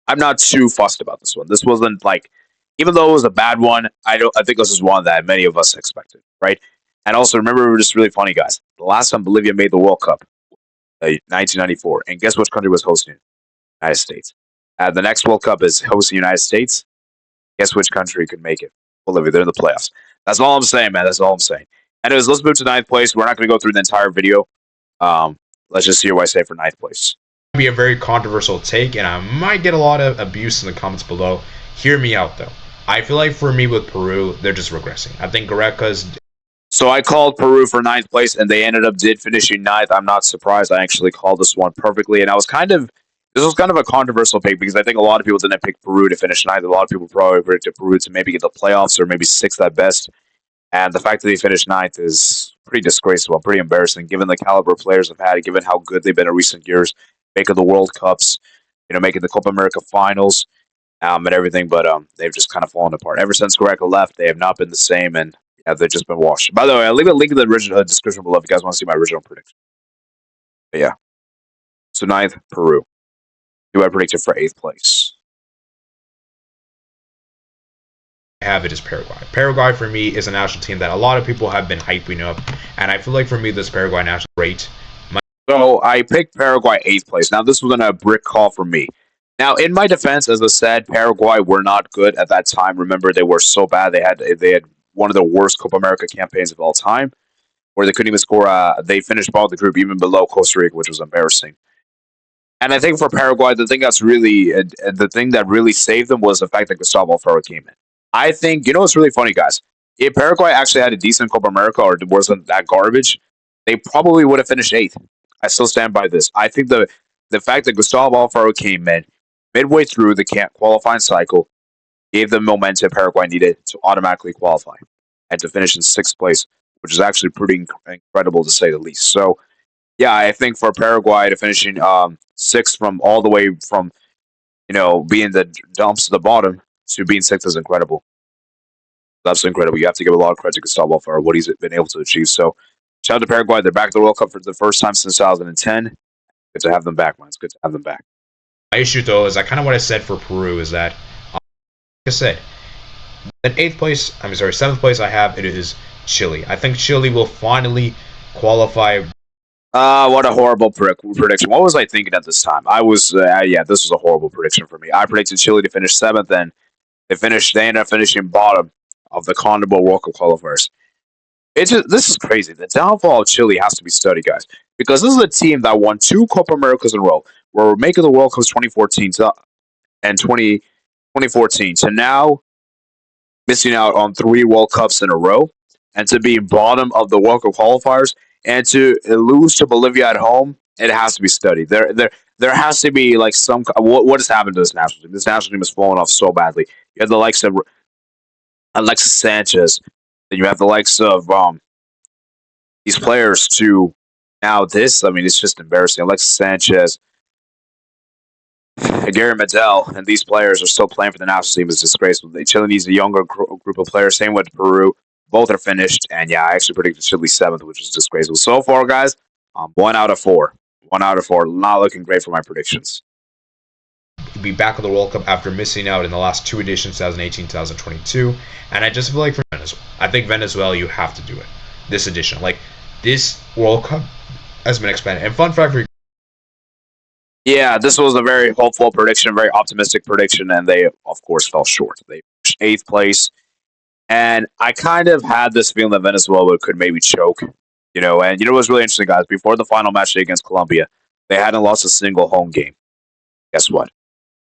I'm not too fussed about this one. This wasn't like, even though it was a bad one, I think this is one that many of us expected, right? And also, remember, we're just really funny, guys. The last time Bolivia made the World Cup, 1994, and guess which country was hosting it? United States. The next World Cup is hosting the United States. Guess which country could make it? Bolivia. They're in the playoffs. That's all I'm saying, man. That's all I'm saying. Anyways, let's move to 9th place. We're not going to go through the entire video. Let's just hear what I say for 9th place. Be a very controversial take, and I might get a lot of abuse in the comments below. Hear me out, though. I feel like for me with Peru, they're just regressing. I think Gareca's. So I called Peru for 9th place, and they did finishing 9th. I'm not surprised. I actually called this one perfectly, and this was kind of a controversial pick because I think a lot of people didn't pick Peru to finish 9th. A lot of people probably predicted Peru to maybe get the playoffs or maybe 6th at best. And the fact that they finished 9th is pretty disgraceful, pretty embarrassing, given the caliber of players they've had, given how good they've been in recent years, making the World Cups, making the Copa America finals, and everything. But they've just kind of fallen apart. Ever since Gareca left, they have not been the same, and yeah, they've just been washed. By the way, I'll leave a link in the original description below if you guys want to see my original prediction. But yeah. So 9th, Peru. Who I predicted for 8th place? I have it as Paraguay. Paraguay, for me, is a national team that a lot of people have been hyping up. And I feel like, for me, this Paraguay national great. So I picked Paraguay 8th place. Now, this was a brick call for me. Now, in my defense, as I said, Paraguay were not good at that time. Remember, they were so bad. They had one of the worst Copa America campaigns of all time, where they couldn't even score. They finished bottom of the group, even below Costa Rica, which was embarrassing. And I think for Paraguay, the thing that really saved them was the fact that Gustavo Alfaro came in. I think it's really funny, guys. If Paraguay actually had a decent Copa America or wasn't that garbage, they probably would have finished 8th. I still stand by this. I think the fact that Gustavo Alfaro came in midway through the qualifying cycle gave them momentum Paraguay needed to automatically qualify and to finish in 6th place, which is actually pretty incredible to say the least. So, yeah, I think for Paraguay to finishing 6th from all the way from being the dumps at the bottom to being 6th is incredible. That's incredible. You have to give a lot of credit to Gustavo for what he's been able to achieve. So, shout out to Paraguay. They're back to the World Cup for the first time since 2010. Good to have them back, man. It's good to have them back. My issue though is I kind of what I said for Peru is that, like I said, in eighth place, I'm sorry, seventh place I have it is Chile. I think Chile will finally qualify. What a horrible prediction. What was I thinking at this time? Yeah, this was a horrible prediction for me. I predicted Chile to finish seventh, and they ended up finishing bottom of the CONMEBOL World Cup qualifiers. This is crazy. The downfall of Chile has to be studied, guys, because this is a team that won two Copa Americas in a row. We're making the World Cups 2014 and 2014 to now missing out on three World Cups in a row, and to be bottom of the World Cup qualifiers and to lose to Bolivia at home. It has to be studied. There has to be like some what has happened to this national team. This national team has fallen off so badly. You have the likes of Alexis Sanchez, then you have the likes of these players to now this. I mean, it's just embarrassing. Alexis Sanchez, Gary Medel, and these players are still playing for the national team is disgraceful. Chile needs a younger group of players. Same with Peru. Both are finished, and yeah, I actually predicted Chile seventh, which is disgraceful. So far, guys, 1 out of 4. 1 out of 4. Not looking great for my predictions. Be back at the World Cup after missing out in the last two editions, 2018, 2022, and I just feel like for Venezuela, I think Venezuela, you have to do it this edition. Like this World Cup has been expanded. And fun fact for you. Yeah, this was a very hopeful prediction, very optimistic prediction, and they, of course, fell short. They finished eighth place, and I kind of had this feeling that Venezuela could maybe choke, And what's really interesting, guys? Before the final match day against Colombia, they hadn't lost a single home game. Guess what?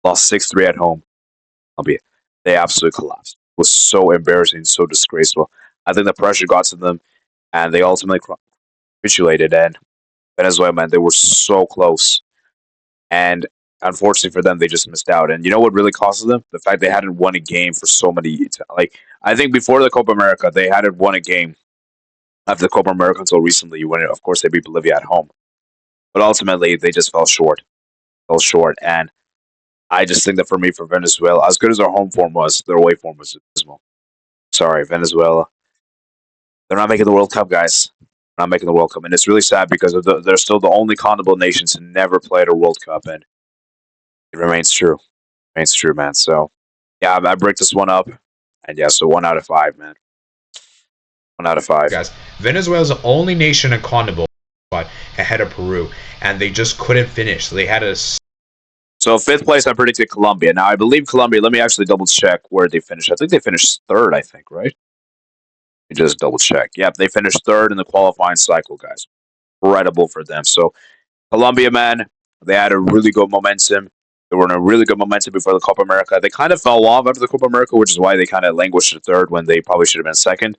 Lost 6-3 at home. Colombia. They absolutely collapsed. It was so embarrassing, so disgraceful. I think the pressure got to them, and they ultimately capitulated. And Venezuela, man, they were so close. And unfortunately for them, they just missed out. And you know what really cost them? The fact they hadn't won a game for so many. I think before the Copa America, they hadn't won a game after the Copa America until recently. When, of course, they beat Bolivia at home. But ultimately, they just fell short. And I just think that for Venezuela, as good as their home form was, their away form was abysmal. Sorry, Venezuela. They're not making the World Cup, guys. They're not making the World Cup. And it's really sad because they're still the only CONMEBOL nation to never play at a World Cup. And it remains true. It remains true, man. So, yeah, I break this one up. And yeah, so 1 out of 5, man. 1 out of 5. Guys, Venezuela is the only nation in CONMEBOL ahead of Peru, and they just couldn't finish. So they had a. So fifth place, I predicted Colombia. Now I believe Colombia. Let me actually double check where they finished. I think they finished third. I think right. Let me just double check. Yeah, they finished third in the qualifying cycle, guys. Incredible for them. So Colombia, man, they had a really good momentum. They were in a really good momentum before the Copa America. They kind of fell off after the Copa America, which is why they kind of languished to third when they probably should have been second.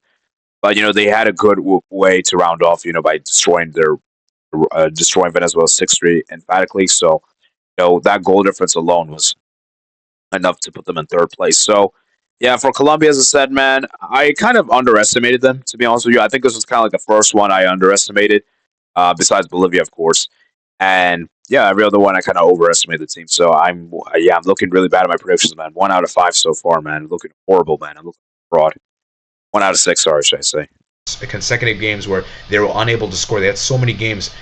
But they had a good way to round off, by destroying Venezuela 6-3 emphatically. So that goal difference alone was enough to put them in third place. So yeah, for Colombia, as I said, man, I kind of underestimated them, to be honest with you. I think this was kind of like the first one I underestimated, besides Bolivia, of course. And yeah, every other one I kind of overestimated the team. So I'm looking really bad at my predictions, man. 1 out of 5 so far, man. Looking horrible, man. I'm looking fraud. 1 out of 6, sorry, should I say? Consecutive games where they were unable to score. They had so many games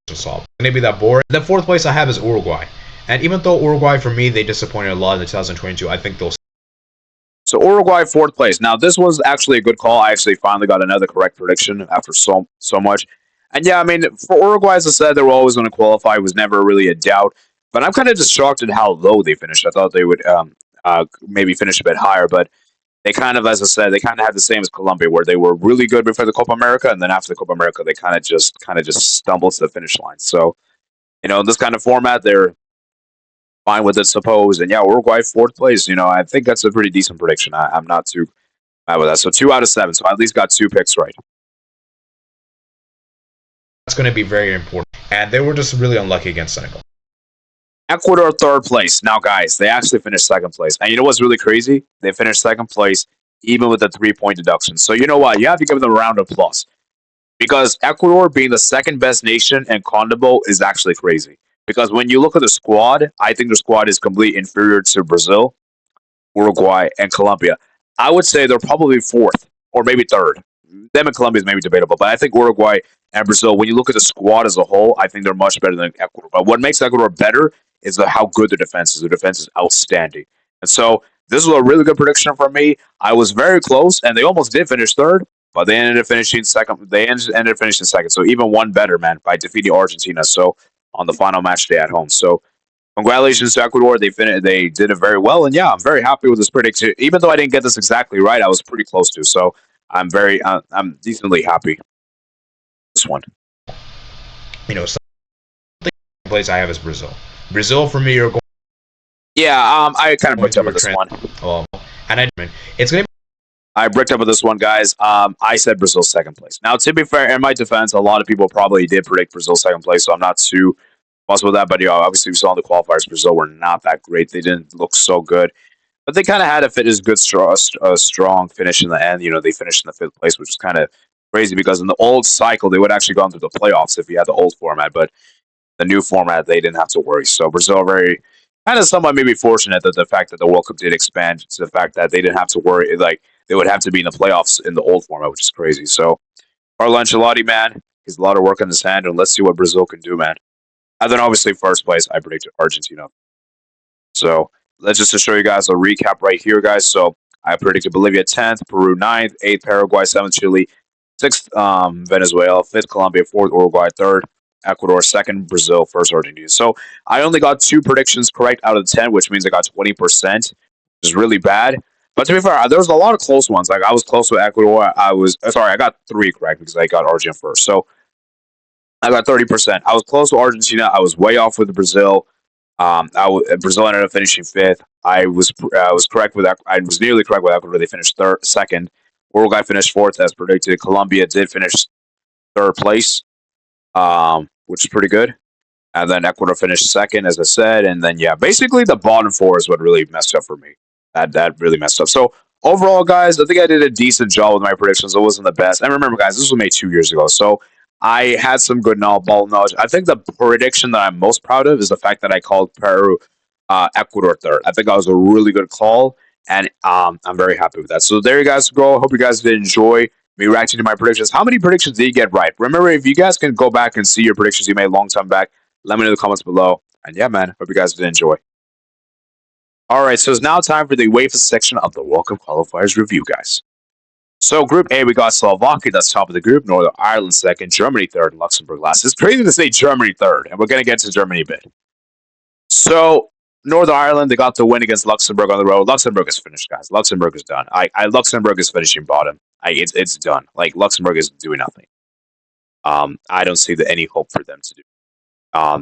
to solve. Maybe that boring. The fourth place I have is Uruguay. And even though Uruguay, for me, they disappointed a lot in the 2022, I think they'll. So Uruguay, fourth place. Now, this was actually a good call. I actually finally got another correct prediction after so much. And yeah, I mean, for Uruguay, as I said, they were always going to qualify. It was never really a doubt. But I'm kind of just shocked at how low they finished. I thought they would maybe finish a bit higher. But they kind of, as I said, they kind of had the same as Colombia, where they were really good before the Copa America. And then after the Copa America, they kind of just stumbled to the finish line. So, in this kind of format, they're fine with it, suppose. And yeah, Uruguay, fourth place. I think that's a pretty decent prediction. I'm not too mad with that. So 2 out of 7. So I at least got 2 picks right. That's going to be very important. And they were just really unlucky against Senegal. Ecuador, third place. Now, guys, they actually finished second place. And you know what's really crazy? They finished second place even with a 3-point deduction. So you know what? You have to give them a round of applause. Because Ecuador being the second best nation in CONMEBOL is actually crazy. Because when you look at the squad, I think the squad is completely inferior to Brazil, Uruguay, and Colombia. I would say they're probably fourth or maybe third. Them and Colombia is maybe debatable, but I think Uruguay and Brazil, when you look at the squad as a whole, I think they're much better than Ecuador. But what makes Ecuador better is how good their defense is. Their defense is outstanding. And so this was a really good prediction for me. I was very close, and they almost did finish third, but they ended up finishing second. They ended up finishing second. So even one better, man, by defeating Argentina. So on the final match day at home. So congratulations to Ecuador. They did it very well, and yeah, I'm very happy with this prediction. Even though I didn't get this exactly right, I was pretty close to. So I'm decently happy with this one. You know, something place I have is Brazil. Brazil for me are going Yeah, I kind of bricked up with this one. and it's going to I bricked up with this one, guys. I said Brazil second place. Now, to be fair, in my defense, a lot of people probably did predict Brazil second place, so I'm not too fussed with that. But obviously, we saw in the qualifiers, Brazil were not that great. They didn't look so good. But they kind of had a strong finish in the end. They finished in the fifth place, which is kind of crazy because in the old cycle, they would actually go into the playoffs if you had the old format. But the new format, they didn't have to worry. So Brazil very kind of somewhat maybe fortunate that the fact that the World Cup did expand to the fact that they didn't have to worry. Like they would have to be in the playoffs in the old format, which is crazy. So Carlo Ancelotti, man, he's a lot of work on his hand, and let's see what Brazil can do, man. And then obviously first place, I predicted Argentina. So let's just to show you guys a recap right here, guys. So I predicted Bolivia 10th, Peru 9th, 8th Paraguay, 7th Chile, 6th Venezuela, 5th Colombia, 4th Uruguay, 3rd Ecuador, 2nd Brazil, 1st Argentina. So I only got 2 predictions correct out of the 10, which means I got 20%, which is really bad. But to be fair, there was a lot of close ones. Like I was close with Ecuador. I got 3 correct because I got Argentina first. So I got 30%. I was close to Argentina. I was way off with Brazil. Brazil ended up finishing 5th. I was correct with I was nearly correct with Ecuador. They finished second. Uruguay finished 4th as predicted. Colombia did finish 3rd place, which is pretty good. And then Ecuador finished 2nd, as I said. And then basically the bottom 4 is what really messed up for me. That really messed up. So overall, guys, I think I did a decent job with my predictions. It wasn't the best. And remember, guys, this was made 2 years ago, so I had some good ball knowledge. I think the prediction that I'm most proud of is the fact that I called Peru, Ecuador 3rd. I think that was a really good call, and I'm very happy with that. So there you guys go. Hope you guys did enjoy me reacting to my predictions. How many predictions did you get right? Remember, if you guys can go back and see your predictions you made a long time back, let me know in the comments below. And yeah, man, hope you guys did enjoy. All right, so it's now time for the UEFA section of the World Cup Qualifiers review, guys. So Group A, we got Slovakia, that's top of the group, Northern Ireland 2nd, Germany 3rd, and Luxembourg last. It's crazy to say Germany 3rd, and we're going to get to Germany a bit. So Northern Ireland, they got the win against Luxembourg on the road. Luxembourg is finished, guys. Luxembourg is done. Luxembourg is finishing bottom. It's done. Like Luxembourg is doing nothing. I don't see any hope for them to do.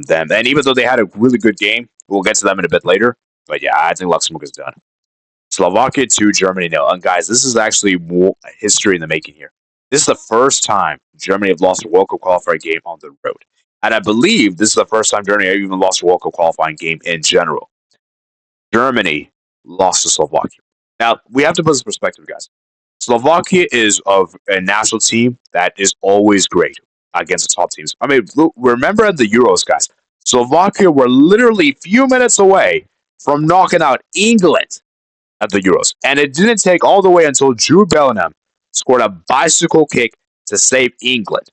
Them, and even though they had a really good game, we'll get to them in a bit later. But yeah, I think Luxembourg is done. Slovakia 2, Germany 0. And guys, this is actually history in the making here. This is the first time Germany have lost a World Cup qualifier game on the road. And I believe this is the first time Germany have even lost a World Cup qualifying game in general. Germany lost to Slovakia. Now, we have to put this in perspective, guys. Slovakia is of a national team that is always great against the top teams. I mean, remember at the Euros, guys, Slovakia were literally a few minutes away from knocking out England at the Euros. And it didn't take all the way until Jude Bellingham scored a bicycle kick to save England.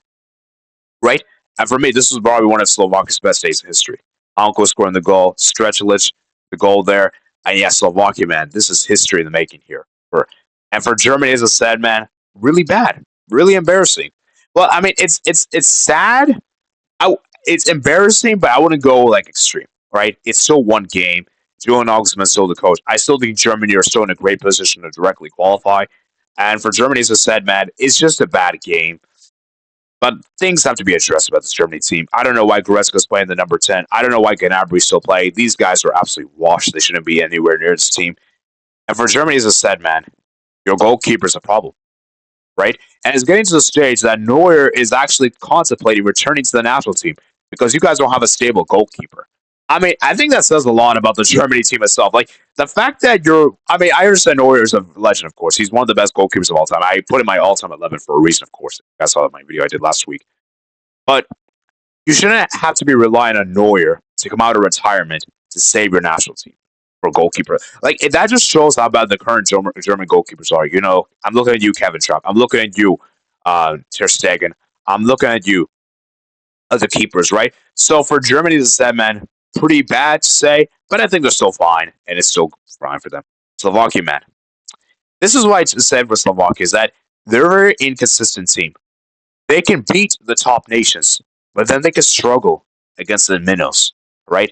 Right? And for me, this was probably one of Slovakia's best days in history. Anko scoring the goal, Stretchlich, the goal there. And yeah, Slovakia, man, this is history in the making here. And for Germany, as I said, man, really bad. Really embarrassing. Well, I mean, it's sad. It's embarrassing, but I wouldn't go like extreme, right? It's still one game. Julian Nagelsmann still the coach. I still think Germany are still in a great position to directly qualify. And for Germany, as I said, man, it's just a bad game. But things have to be addressed about this Germany team. I don't know why Goretzka's playing the number 10. I don't know why Gnabry's still playing. These guys are absolutely washed. They shouldn't be anywhere near this team. And for Germany, as I said, man, your goalkeeper's a problem, right? And it's getting to the stage that Neuer is actually contemplating returning to the national team because you guys don't have a stable goalkeeper. I mean, I think that says a lot about the Germany team itself. Like, the fact that I understand Neuer is a legend, of course. He's one of the best goalkeepers of all time. I put in my all-time 11 for a reason, of course. I saw my video I did last week. But you shouldn't have to be relying on Neuer to come out of retirement to save your national team, for goalkeeper. Like that just shows how bad the current German goalkeepers are. You know, I'm looking at you, Kevin Trapp. I'm looking at you, Ter Stegen. I'm looking at you, other keepers, right? So for Germany, as I said, man, pretty bad to say, but I think they're still fine, and it's still fine for them. Slovakia, man. This is why I said for Slovakia is that they're a very inconsistent team. They can beat the top nations, but then they can struggle against the minnows, right?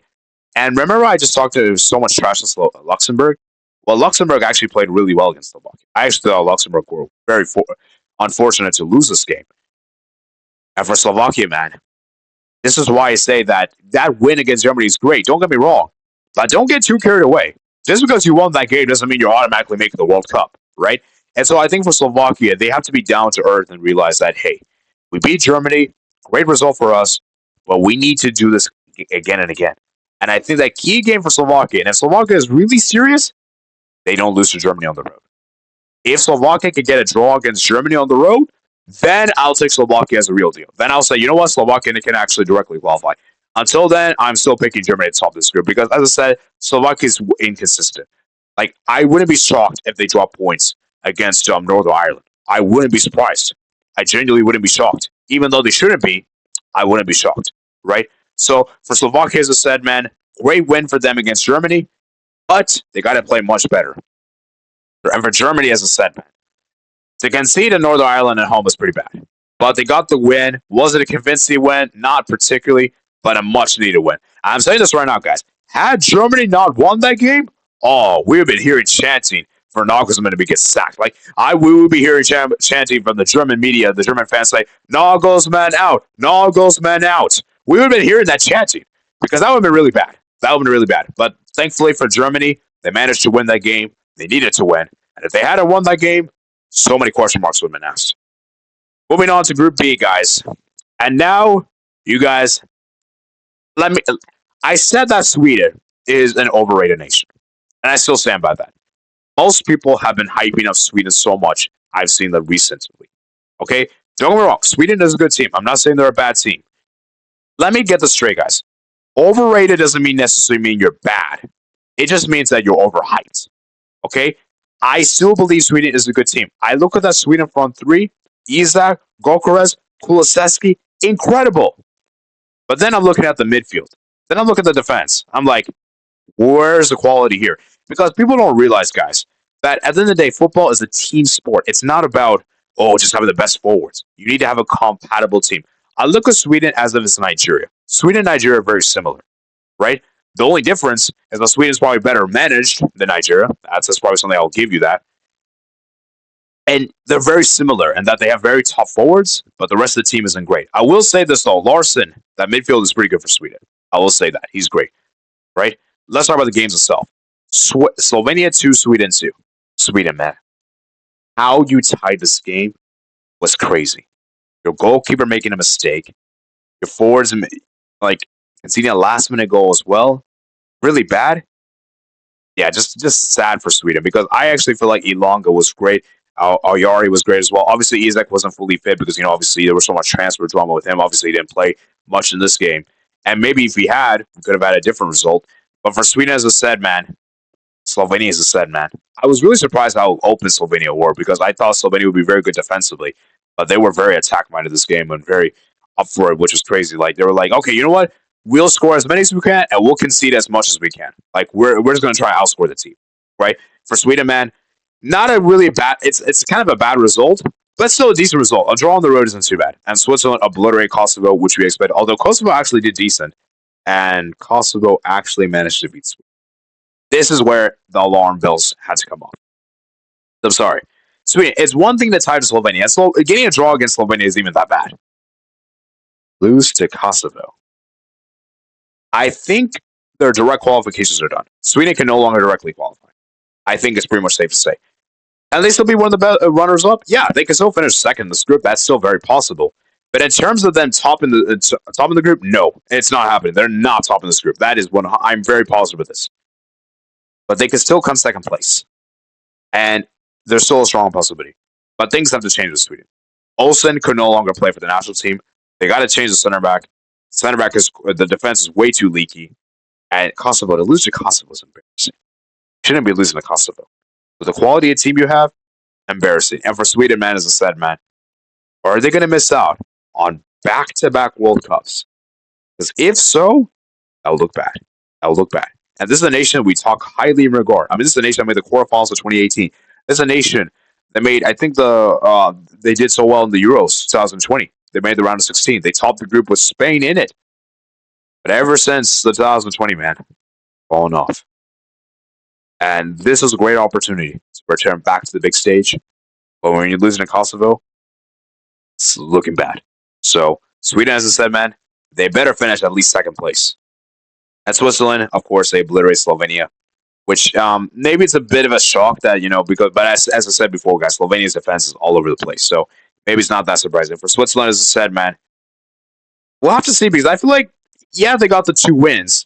And remember, I just talked to so much trash on Luxembourg. Well, Luxembourg actually played really well against Slovakia. I actually thought Luxembourg were very unfortunate to lose this game. And for Slovakia, man, this is why I say that that win against Germany is great. Don't get me wrong, but don't get too carried away. Just because you won that game doesn't mean you're automatically making the World Cup, right? And so I think for Slovakia, they have to be down to earth and realize that, hey, we beat Germany, great result for us, but we need to do this again and again. And I think that key game for Slovakia, and if Slovakia is really serious, they don't lose to Germany on the road. If Slovakia can get a draw against Germany on the road, then I'll take Slovakia as a real deal. Then I'll say, you know what, Slovakia can actually directly qualify. Until then, I'm still picking Germany to top this group because, as I said, Slovakia is inconsistent. Like, I wouldn't be shocked if they drop points against Northern Ireland. I wouldn't be surprised. I genuinely wouldn't be shocked. Even though they shouldn't be, I wouldn't be shocked, right? So, for Slovakia, as I said, man, great win for them against Germany, but they got to play much better. And for Germany, as I said, man, to concede to Northern Ireland at home was pretty bad. But they got the win. Was it a convincing win? Not particularly, but a much needed win. I'm saying this right now, guys. Had Germany not won that game, oh, we've been hearing chanting for Nagelsmann to get sacked. Like, we would be hearing chanting from the German media, the German fans say, Nagelsmann out, Nagelsmann out. We would have been hearing that chanting because that would have been really bad. That would have been really bad. But thankfully for Germany, they managed to win that game. They needed to win. And if they hadn't won that game, so many question marks would have been asked. Moving on to Group B, guys. And now, you guys, I said that Sweden is an overrated nation. And I still stand by that. Most people have been hyping up Sweden so much. I've seen that recently. Okay? Don't get me wrong. Sweden is a good team. I'm not saying they're a bad team. Let me get this straight, guys. Overrated doesn't necessarily mean you're bad. It just means that you're overhyped. Okay? I still believe Sweden is a good team. I look at that Sweden front three. Isak, Gokares, Kulusevski, incredible. But then I'm looking at the midfield. Then I'm looking at the defense. I'm like, where's the quality here? Because people don't realize, guys, that at the end of the day, football is a team sport. It's not about, just having the best forwards. You need to have a compatible team. I look at Sweden as if it's Nigeria. Sweden and Nigeria are very similar, right? The only difference is that Sweden is probably better managed than Nigeria. That's probably something I'll give you that. And they're very similar in that they have very tough forwards, but the rest of the team isn't great. I will say this, though. Larson, that midfield is pretty good for Sweden. I will say that. He's great, right? Let's talk about the games itself. Slovenia 2, Sweden 2. Sweden, man. How you tied this game was crazy. Your goalkeeper making a mistake. Your forwards, conceding a last-minute goal as well. Really bad. Yeah, just sad for Sweden because I actually feel like Ilonga was great. Aljari was great as well. Obviously, Isak wasn't fully fit because, obviously there was so much transfer drama with him. Obviously, he didn't play much in this game. And maybe if he had, we could have had a different result. But for Sweden, as I said, man, Slovenia, as I said, man, I was really surprised how open Slovenia were because I thought Slovenia would be very good defensively. But they were very attack-minded this game and very up for it, which was crazy. Like, they were like, okay, you know what? We'll score as many as we can, and we'll concede as much as we can. Like, we're just going to try to outscore the team, right? For Sweden, man, not a really bad. It's kind of a bad result, but still a decent result. A draw on the road isn't too bad. And Switzerland obliterate Kosovo, which we expect. Although Kosovo actually did decent, and Kosovo actually managed to beat Sweden. This is where the alarm bells had to come off. I'm sorry. Sweden, it's one thing to tie to Slovenia. Getting a draw against Slovenia isn't even that bad. Lose to Kosovo. I think their direct qualifications are done. Sweden can no longer directly qualify. I think it's pretty much safe to say. And they still be one of the runners-up? Yeah, they can still finish second in this group. That's still very possible. But in terms of them topping the group, no, it's not happening. They're not topping this group. That is one. I'm very positive with this. But they can still come second place. And there's still a strong possibility. But things have to change with Sweden. Olsen could no longer play for the national team. They got to change the center back. The defense is way too leaky. And Kosovo, to lose to Kosovo was embarrassing. Shouldn't be losing to Kosovo. With the quality of team you have, embarrassing. And for Sweden, man, as I said, man, are they going to miss out on back-to-back World Cups? Because if so, that'll look bad. That'll look bad. And this is a nation we talk highly in regard. I mean, this is a nation that made the quarterfinals of 2018. This is a nation that made, I think, they did so well in the Euros 2020. They made the round of 16. They topped the group with Spain in it. But ever since the 2020, man, fallen off. And this is a great opportunity to return back to the big stage. But when you're losing to Kosovo, it's looking bad. So Sweden, as I said, man, they better finish at least second place. And Switzerland, of course, they obliterate Slovenia, which maybe it's a bit of a shock that, but as I said before, guys, Slovenia's defense is all over the place. So maybe it's not that surprising. For Switzerland, as I said, man, we'll have to see because I feel like, yeah, they got the 2 wins,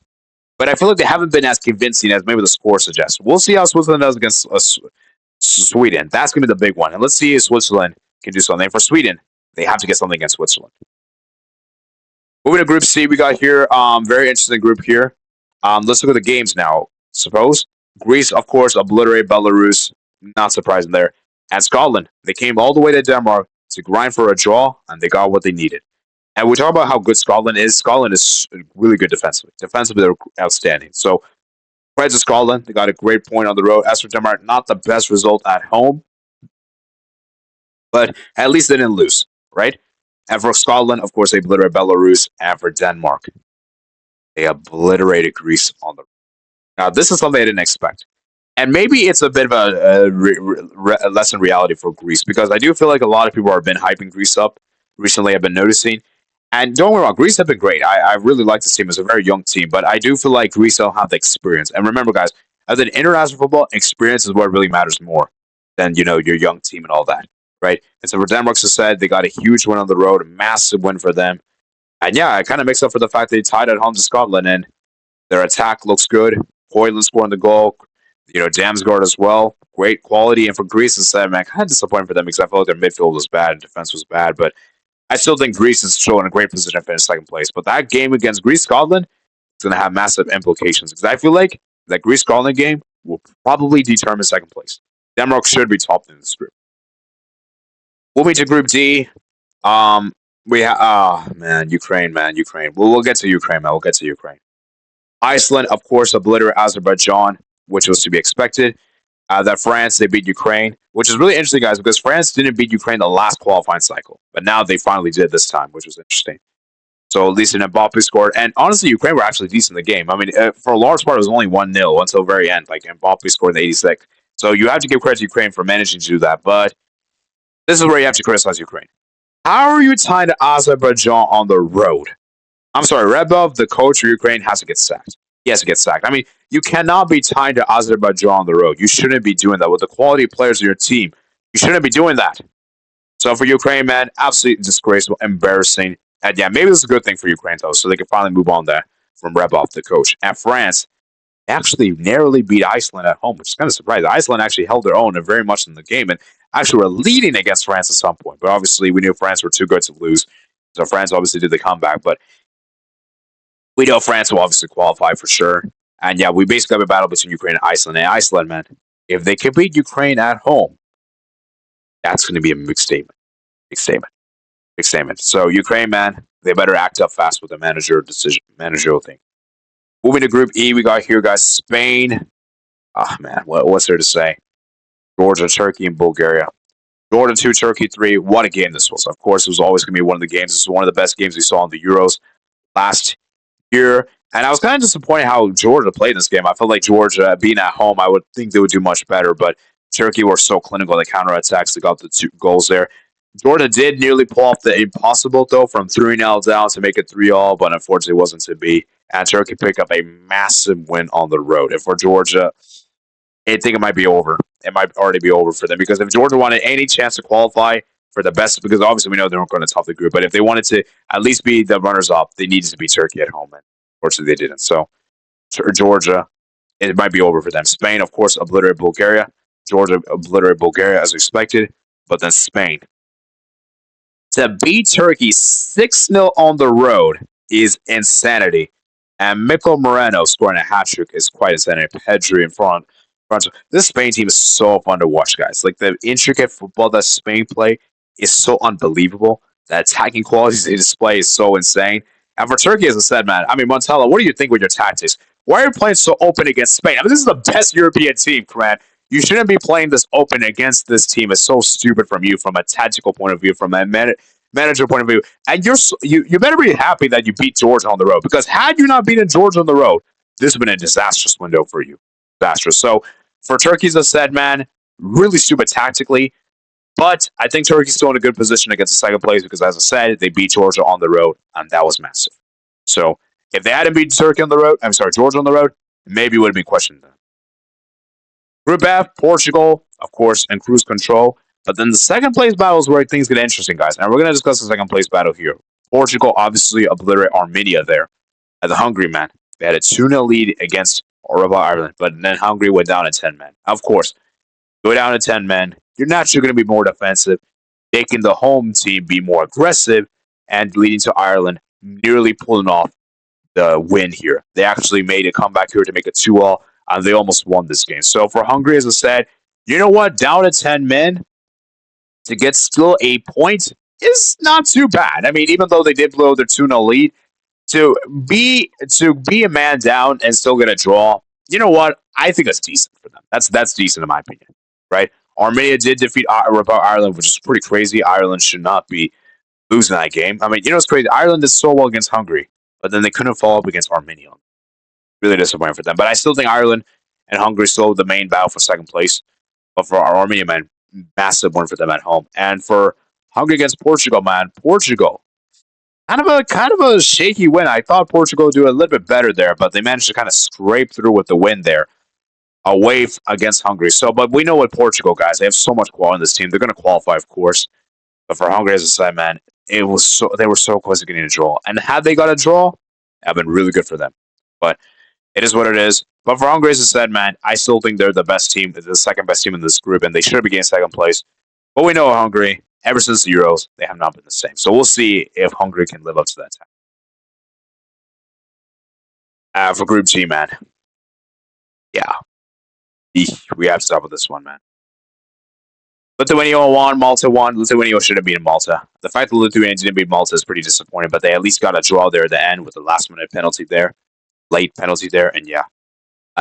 but I feel like they haven't been as convincing as maybe the score suggests. We'll see how Switzerland does against Sweden. That's going to be the big one. And let's see if Switzerland can do something. For Sweden, they have to get something against Switzerland. Moving to Group C, we got here, very interesting group here. Let's look at the games now. Suppose Greece, of course, obliterate Belarus. Not surprising there. And Scotland, they came all the way to Denmark to grind for a draw, and they got what they needed. And we talk about how good Scotland is. Scotland is really good defensively. Defensively, they're outstanding. So, credit to Scotland. They got a great point on the road. As for Denmark, not the best result at home, but at least they didn't lose, right? And for Scotland, of course, they obliterated Belarus. And for Denmark, they obliterated Greece on the road. Now, this is something I didn't expect. And maybe it's a bit of a lesson reality for Greece because I do feel like a lot of people have been hyping Greece up recently. I've been noticing. And don't get me wrong, Greece have been great. I really like this team. It's a very young team, but I do feel like Greece don't have the experience. And remember, guys, as an international football, experience is what really matters more than, your young team and all that, right? And so for Denmark, as I said, they got a huge win on the road, a massive win for them. And yeah, it kind of makes up for the fact they tied at home to Scotland, and their attack looks good. Hoyland scoring the goal, Damsgaard as well. Great quality. And for Greece, instead, man, kind of disappointing for them because I felt like their midfield was bad and defense was bad. But I still think Greece is still in a great position to finish second place. But that game against Greece-Scotland is going to have massive implications because I feel like that Greece-Scotland game will probably determine second place. Denmark should be top in this group. Moving to Group D, we have, Ukraine. We'll get to Ukraine, man. We'll get to Ukraine. Iceland, of course, obliterate Azerbaijan, which was to be expected. That France, they beat Ukraine, which is really interesting, guys, because France didn't beat Ukraine the last qualifying cycle, but now they finally did this time, which was interesting. So at least an Mbappe scored, and honestly, Ukraine were actually decent in the game. I mean, for a large part, it was only 1-0 until the very end. Like Mbappe scored in the 86th. So you have to give credit to Ukraine for managing to do that, but this is where you have to criticize Ukraine. How are you tying to Azerbaijan on the road? I'm sorry, Rebov, the coach for Ukraine, has to get sacked. He has to get sacked. I mean, you cannot be tied to Azerbaijan on the road. You shouldn't be doing that. With the quality of players in your team, you shouldn't be doing that. So for Ukraine, man, absolutely disgraceful, embarrassing. And yeah, maybe this is a good thing for Ukraine, though, so they can finally move on there from Rebov, the coach. And France actually narrowly beat Iceland at home, which is kind of surprising. Iceland actually held their own and very much in the game and actually were leading against France at some point. But obviously, we knew France were too good to lose. So France obviously did the comeback. But we know France will obviously qualify for sure. And yeah, we basically have a battle between Ukraine and Iceland. And Iceland, man, if they can beat Ukraine at home, that's going to be a big statement. Big statement. Big statement. So Ukraine, man, they better act up fast with the managerial thing. Moving to Group E, we got here, guys, Spain. Man, what's there to say? Georgia, Turkey, and Bulgaria. Georgia 2, Turkey 3. What a game this was. Of course, it was always going to be one of the games. This is one of the best games we saw in the Euros last year. And I was kind of disappointed how Georgia played this game. I felt like Georgia, being at home, I would think they would do much better. But Turkey were so clinical in the counterattacks. They got the 2 goals there. Georgia did nearly pull off the impossible, though, from 3-0 down to make it 3-3, but unfortunately wasn't to be. And Turkey picked up a massive win on the road. And for Georgia, I think it might be over. It might already be over for them because if Georgia wanted any chance to qualify for the best, because obviously we know they weren't going to top the group, but if they wanted to at least be the runners-up, they needed to beat Turkey at home. And unfortunately, they didn't. So Georgia, it might be over for them. Spain, of course, obliterated Bulgaria. Georgia obliterated Bulgaria as expected, but then Spain. To beat Turkey 6-0 on the road is insanity. And Mikel Moreno scoring a hat-trick is quite insanity. Pedri in front. This Spain team is so fun to watch, guys. Like the intricate football that Spain play is so unbelievable. The attacking qualities they display is so insane. And for Turkey, as I said, man, I mean, Montella, what do you think with your tactics? Why are you playing so open against Spain? I mean, this is the best European team, man. You shouldn't be playing this open against this team. It's so stupid from you, from a tactical point of view, from a manager point of view. And you better be happy that you beat Georgia on the road, because had you not beaten Georgia on the road, this would have been a disastrous window for you. Disastrous. So for Turkey, as I said, man, really stupid tactically. But I think Turkey's still in a good position against the second place because, as I said, they beat Georgia on the road, and that was massive. So if they hadn't beat Georgia on the road, maybe it would have been questioned then. Group F, Portugal, of course, in cruise control. But then the second place battle is where things get interesting, guys. And we're going to discuss the second place battle here. Portugal obviously obliterate Armenia there at the Hungary, man. They had a 2-0 lead against Ireland, but then Hungary went down to 10 men. Of course, go down to 10 men. You're naturally going to be more defensive, making the home team be more aggressive, and leading to Ireland nearly pulling off the win here. They actually made a comeback here to make it 2-all, and they almost won this game. So for Hungary, as I said, you know what? Down to 10 men to get still a point is not too bad. I mean, even though they did blow their 2-0 lead, to be a man down and still get a draw, you know what? I think that's decent for them. That's decent in my opinion, right? Armenia did defeat Ireland, which is pretty crazy. Ireland should not be losing that game. I mean, you know, it's crazy. Ireland did so well against Hungary, but then they couldn't follow up against Armenia. Really disappointing for them. But I still think Ireland and Hungary still the main battle for second place. But for our Armenia, man, massive win for them at home. And for Hungary against Portugal, man, Portugal, kind of a shaky win. I thought Portugal would do a little bit better there, but they managed to kind of scrape through with the win there away against Hungary. So, but we know what Portugal, guys, they have so much quality in this team. They're going to qualify, of course. But for Hungary, as I said, man, they were so close to getting a draw. And had they got a draw, that would have been really good for them. But it is what it is. But for Hungary, as I said, man, I still think they're the best team, the second best team in this group, and they should be getting second place. But we know Hungary, ever since the Euros, they have not been the same. So we'll see if Hungary can live up to that time. For Group G, man, yeah, we have to stop with this one, man. Lithuania won, Malta won. Lithuania should have beaten Malta. The fact that Lithuania didn't beat Malta is pretty disappointing, but they at least got a draw there at the end with the last minute penalty there, late penalty there, and yeah.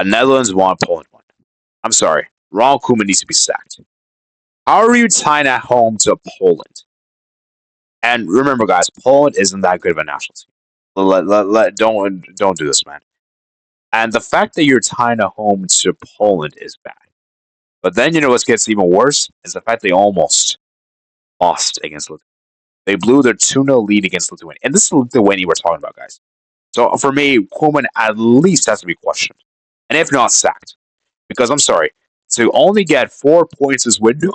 Netherlands won, Poland won. I'm sorry, Ronald Koeman needs to be sacked. How are you tying at home to Poland? And remember, guys, Poland isn't that good of a national team. Don't do this, man. And the fact that you're tying at home to Poland is bad. But then you know what gets even worse is the fact they almost lost against Lithuania. They blew their 2-0 lead against Lithuania. And this is Lithuania we're talking about, guys. So for me, Koeman at least has to be questioned. And if not, sacked. Because I'm sorry, to only get 4 points this window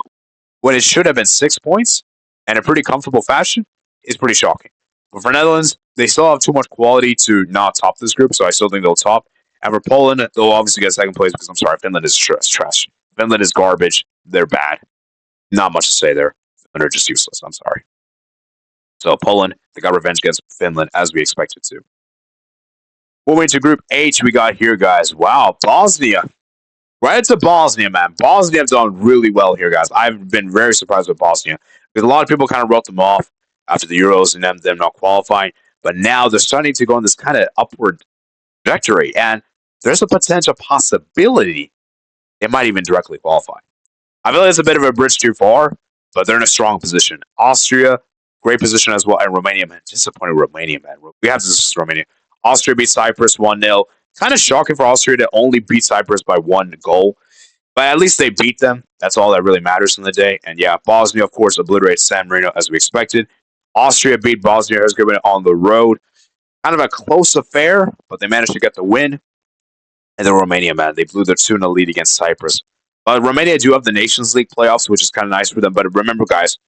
when it should have been 6 points in a pretty comfortable fashion is pretty shocking. But for Netherlands, they still have too much quality to not top this group, so I still think they'll top. And for Poland, they'll obviously get second place because I'm sorry, Finland is trash. Finland is garbage. They're bad. Not much to say there. Finland are just useless. I'm sorry. So Poland, they got revenge against Finland as we expected to. Moving to Group H, we got here, guys. Wow, Bosnia. Right into Bosnia, man. Bosnia have done really well here, guys. I've been very surprised with Bosnia because a lot of people kind of wrote them off after the Euros and them not qualifying. But now they're starting to go on this kind of upward trajectory, and there's a potential possibility they might even directly qualify. I feel like it's a bit of a bridge too far, but they're in a strong position. Austria, great position as well, and Romania, man. Disappointed Romania, man. We have to discuss Romania. Austria beat Cyprus 1-0. Kind of shocking for Austria to only beat Cyprus by 1 goal. But at least they beat them. That's all that really matters in the day. And yeah, Bosnia, of course, obliterates San Marino as we expected. Austria beat Bosnia-Herzegovina on the road. Kind of a close affair, but they managed to get the win. And then Romania, man, they blew their 2-0 lead against Cyprus. But Romania do have the Nations League playoffs, which is kind of nice for them. But remember, guys,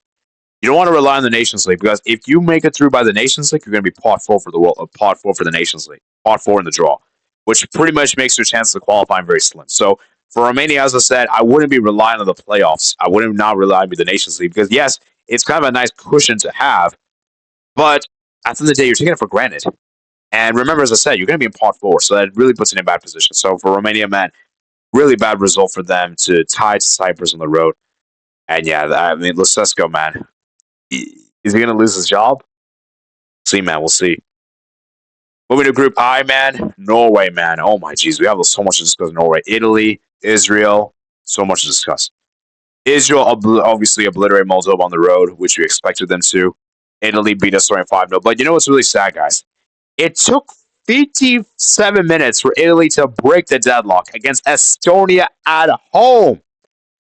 you don't want to rely on the Nations League because if you make it through by the Nations League, you're going to be pot 4 for the world, pot 4 for the Nations League, pot 4 in the draw, which pretty much makes your chances of qualifying very slim. So for Romania, as I said, I wouldn't be relying on the playoffs. I wouldn't not rely on the Nations League because yes, it's kind of a nice cushion to have, but at the end of the day, you're taking it for granted. And remember, as I said, you're going to be in pot 4, so that really puts it in a bad position. So for Romania, man, Really bad result for them to tie to Cyprus on the road. And yeah, I mean, let's go, man. Is he going to lose his job? See, man, we'll see. Moving to Group I, man. Norway, man. Oh my jeez, we have so much to discuss. Norway, Italy, Israel, so much to discuss. Israel obviously obliterated Moldova on the road, which we expected them to. Italy beat us 5-0. But you know what's really sad, guys? It took 57 minutes for Italy to break the deadlock against Estonia at home.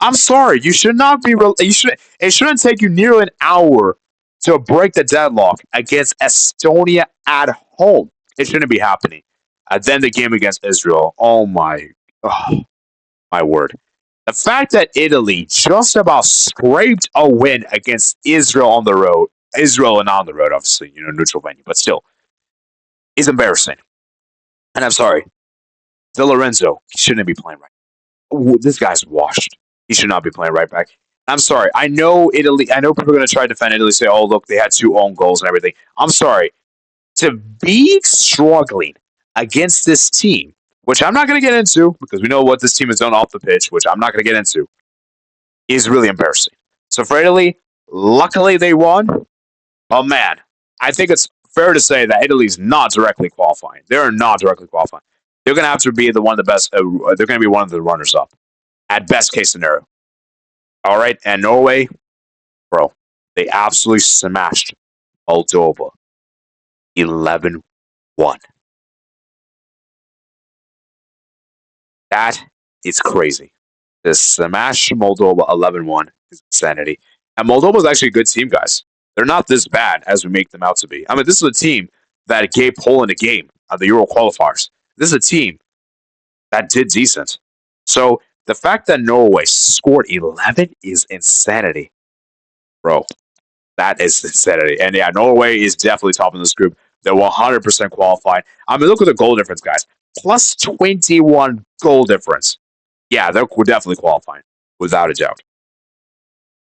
I'm sorry, you should not be. It shouldn't take you nearly an hour to break the deadlock against Estonia at home. It shouldn't be happening. And then the game against Israel. Oh my word. The fact that Italy just about scraped a win against Israel on the road, Israel and on the road, obviously, neutral venue, but still, is embarrassing. And I'm sorry, De Lorenzo shouldn't be playing right. This guy's washed. He should not be playing right back. I'm sorry. I know Italy. I know people are going to try to defend Italy, say, "Oh, look, they had 2 own goals and everything." I'm sorry. To be struggling against this team, which I'm not going to get into because we know what this team has done off the pitch, which I'm not going to get into, is really embarrassing. So for Italy, luckily they won. Oh man, I think it's fair to say that Italy's not directly qualifying. They're not directly qualifying. They're going to have to be the one of the best. They're going to be one of the runners up at best case scenario. All right, and Norway, bro, they absolutely smashed Moldova 11-1. That is crazy. To smash Moldova 11-1 is insanity. And Moldova is actually a good team, guys. They're not this bad as we make them out to be. I mean, this is a team that gave Poland a game at the Euro qualifiers. This is a team that did decent. So the fact that Norway scored 11 is insanity. Bro, that is insanity. And yeah, Norway is definitely top in this group. They're 100% qualified. I mean, look at the goal difference, guys. Plus 21 goal difference. Yeah, they're definitely qualifying, without a doubt.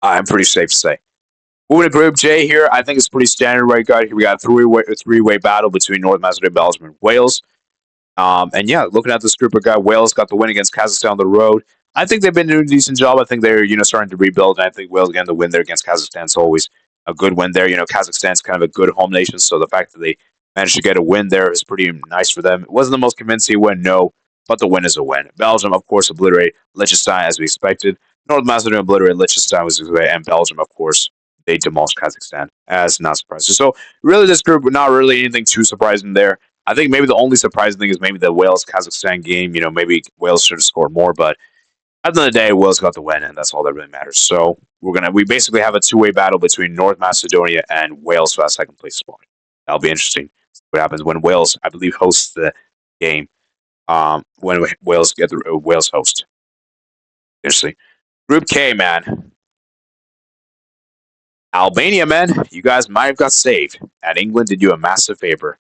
I'm pretty safe to say. Moving to Group J here, I think it's pretty standard right, guys. Here we got a three-way battle between North Macedonia, Belgium, and Wales. And yeah, looking at this group of guys, Wales got the win against Kazakhstan on the road. I think they've been doing a decent job. I think they're starting to rebuild, and I think Wales getting the win there against Kazakhstan is always a good win there. Kazakhstan's kind of a good home nation, so the fact that they managed to get a win there is pretty nice for them. It wasn't the most convincing win, no, but the win is a win. Belgium, of course, obliterated Liechtenstein as we expected. North Macedonia obliterated Liechtenstein was and Belgium, of course, they demolished Kazakhstan, as not surprising. So really, this group, not really anything too surprising there. I think maybe the only surprising thing is maybe the Wales-Kazakhstan game. Maybe Wales should have scored more, but at the end of the day, Wales got the win, and that's all that really matters. So we basically have a two-way battle between North Macedonia and Wales for that second place spot. That'll be interesting. What happens when Wales, I believe, hosts the game? When Wales get the Wales host. Interesting. Group K, man. Albania, man. You guys might have got saved, and England did you a massive favor.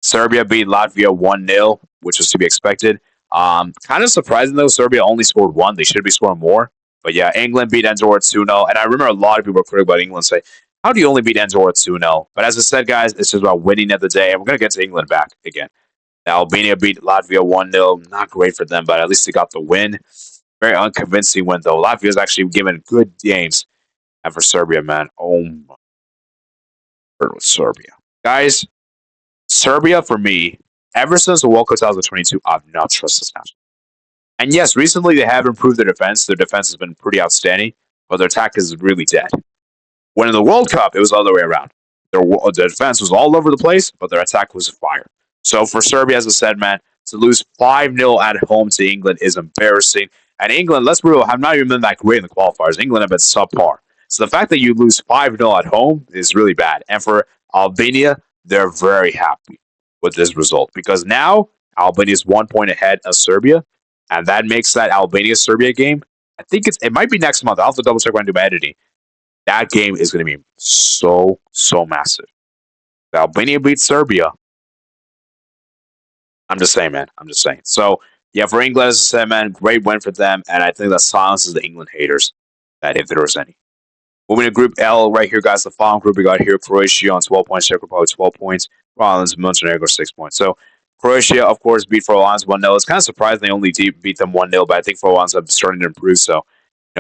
Serbia beat Latvia 1-0, which was to be expected. Kind of surprising, though. Serbia only scored 1. They should be scoring more. But yeah, England beat Andorra 2-0. And I remember a lot of people were critical about England say, how do you only beat Andorra 2-0? But as I said, guys, it's just about winning at the day. And we're going to get to England back again. Now, Albania beat Latvia 1-0. Not great for them, but at least they got the win. Very unconvincing win, though. Latvia's actually given good games. And for Serbia, man, oh my word with Serbia. Guys, Serbia, for me, ever since the World Cup 2022, I've not trusted this national. And yes, recently they have improved their defense. Their defense has been pretty outstanding, but their attack is really dead. When in the World Cup, it was the other way around. Their defense was all over the place, but their attack was fire. So for Serbia, as I said, man, to lose 5-0 at home to England is embarrassing. And England, let's be real, have not even been that great in the qualifiers. England have been subpar. So the fact that you lose 5-0 at home is really bad. And for Albania, they're very happy with this result because now Albania is 1 point ahead of Serbia, and that makes that Albania-Serbia game, I think it might be next month. I'll have to double check when I do my editing. That game is going to be so massive. If Albania beats Serbia, I'm just saying, man. I'm just saying. So, yeah, for England, as I said, man, great win for them, and I think that silences the England haters, that if there was any. Moving to Group L right here, guys. The following group we got here: Croatia on 12 points, Czech Republic 12 points, Islands, Montenegro 6 points. So Croatia, of course, beat Forlans 1-0. It's kind of surprising they only beat them 1-0, but I think Forlans are starting to improve, so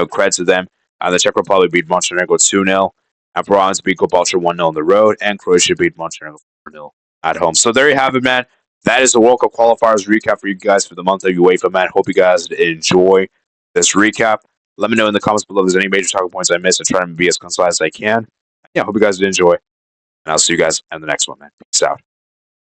credit to them. The Czech Republic beat Montenegro 2-0. And Forlans beat Gibraltar 1-0 on the road, and Croatia beat Montenegro 4-0 at home. So there you have it, man. That is the World Cup qualifiers recap for you guys for the month of UEFA, man. Hope you guys enjoy this recap. Let me know in the comments below if there's any major talking points I missed and try to be as concise as I can. Yeah, hope you guys did enjoy. And I'll see you guys in the next one, man. Peace out.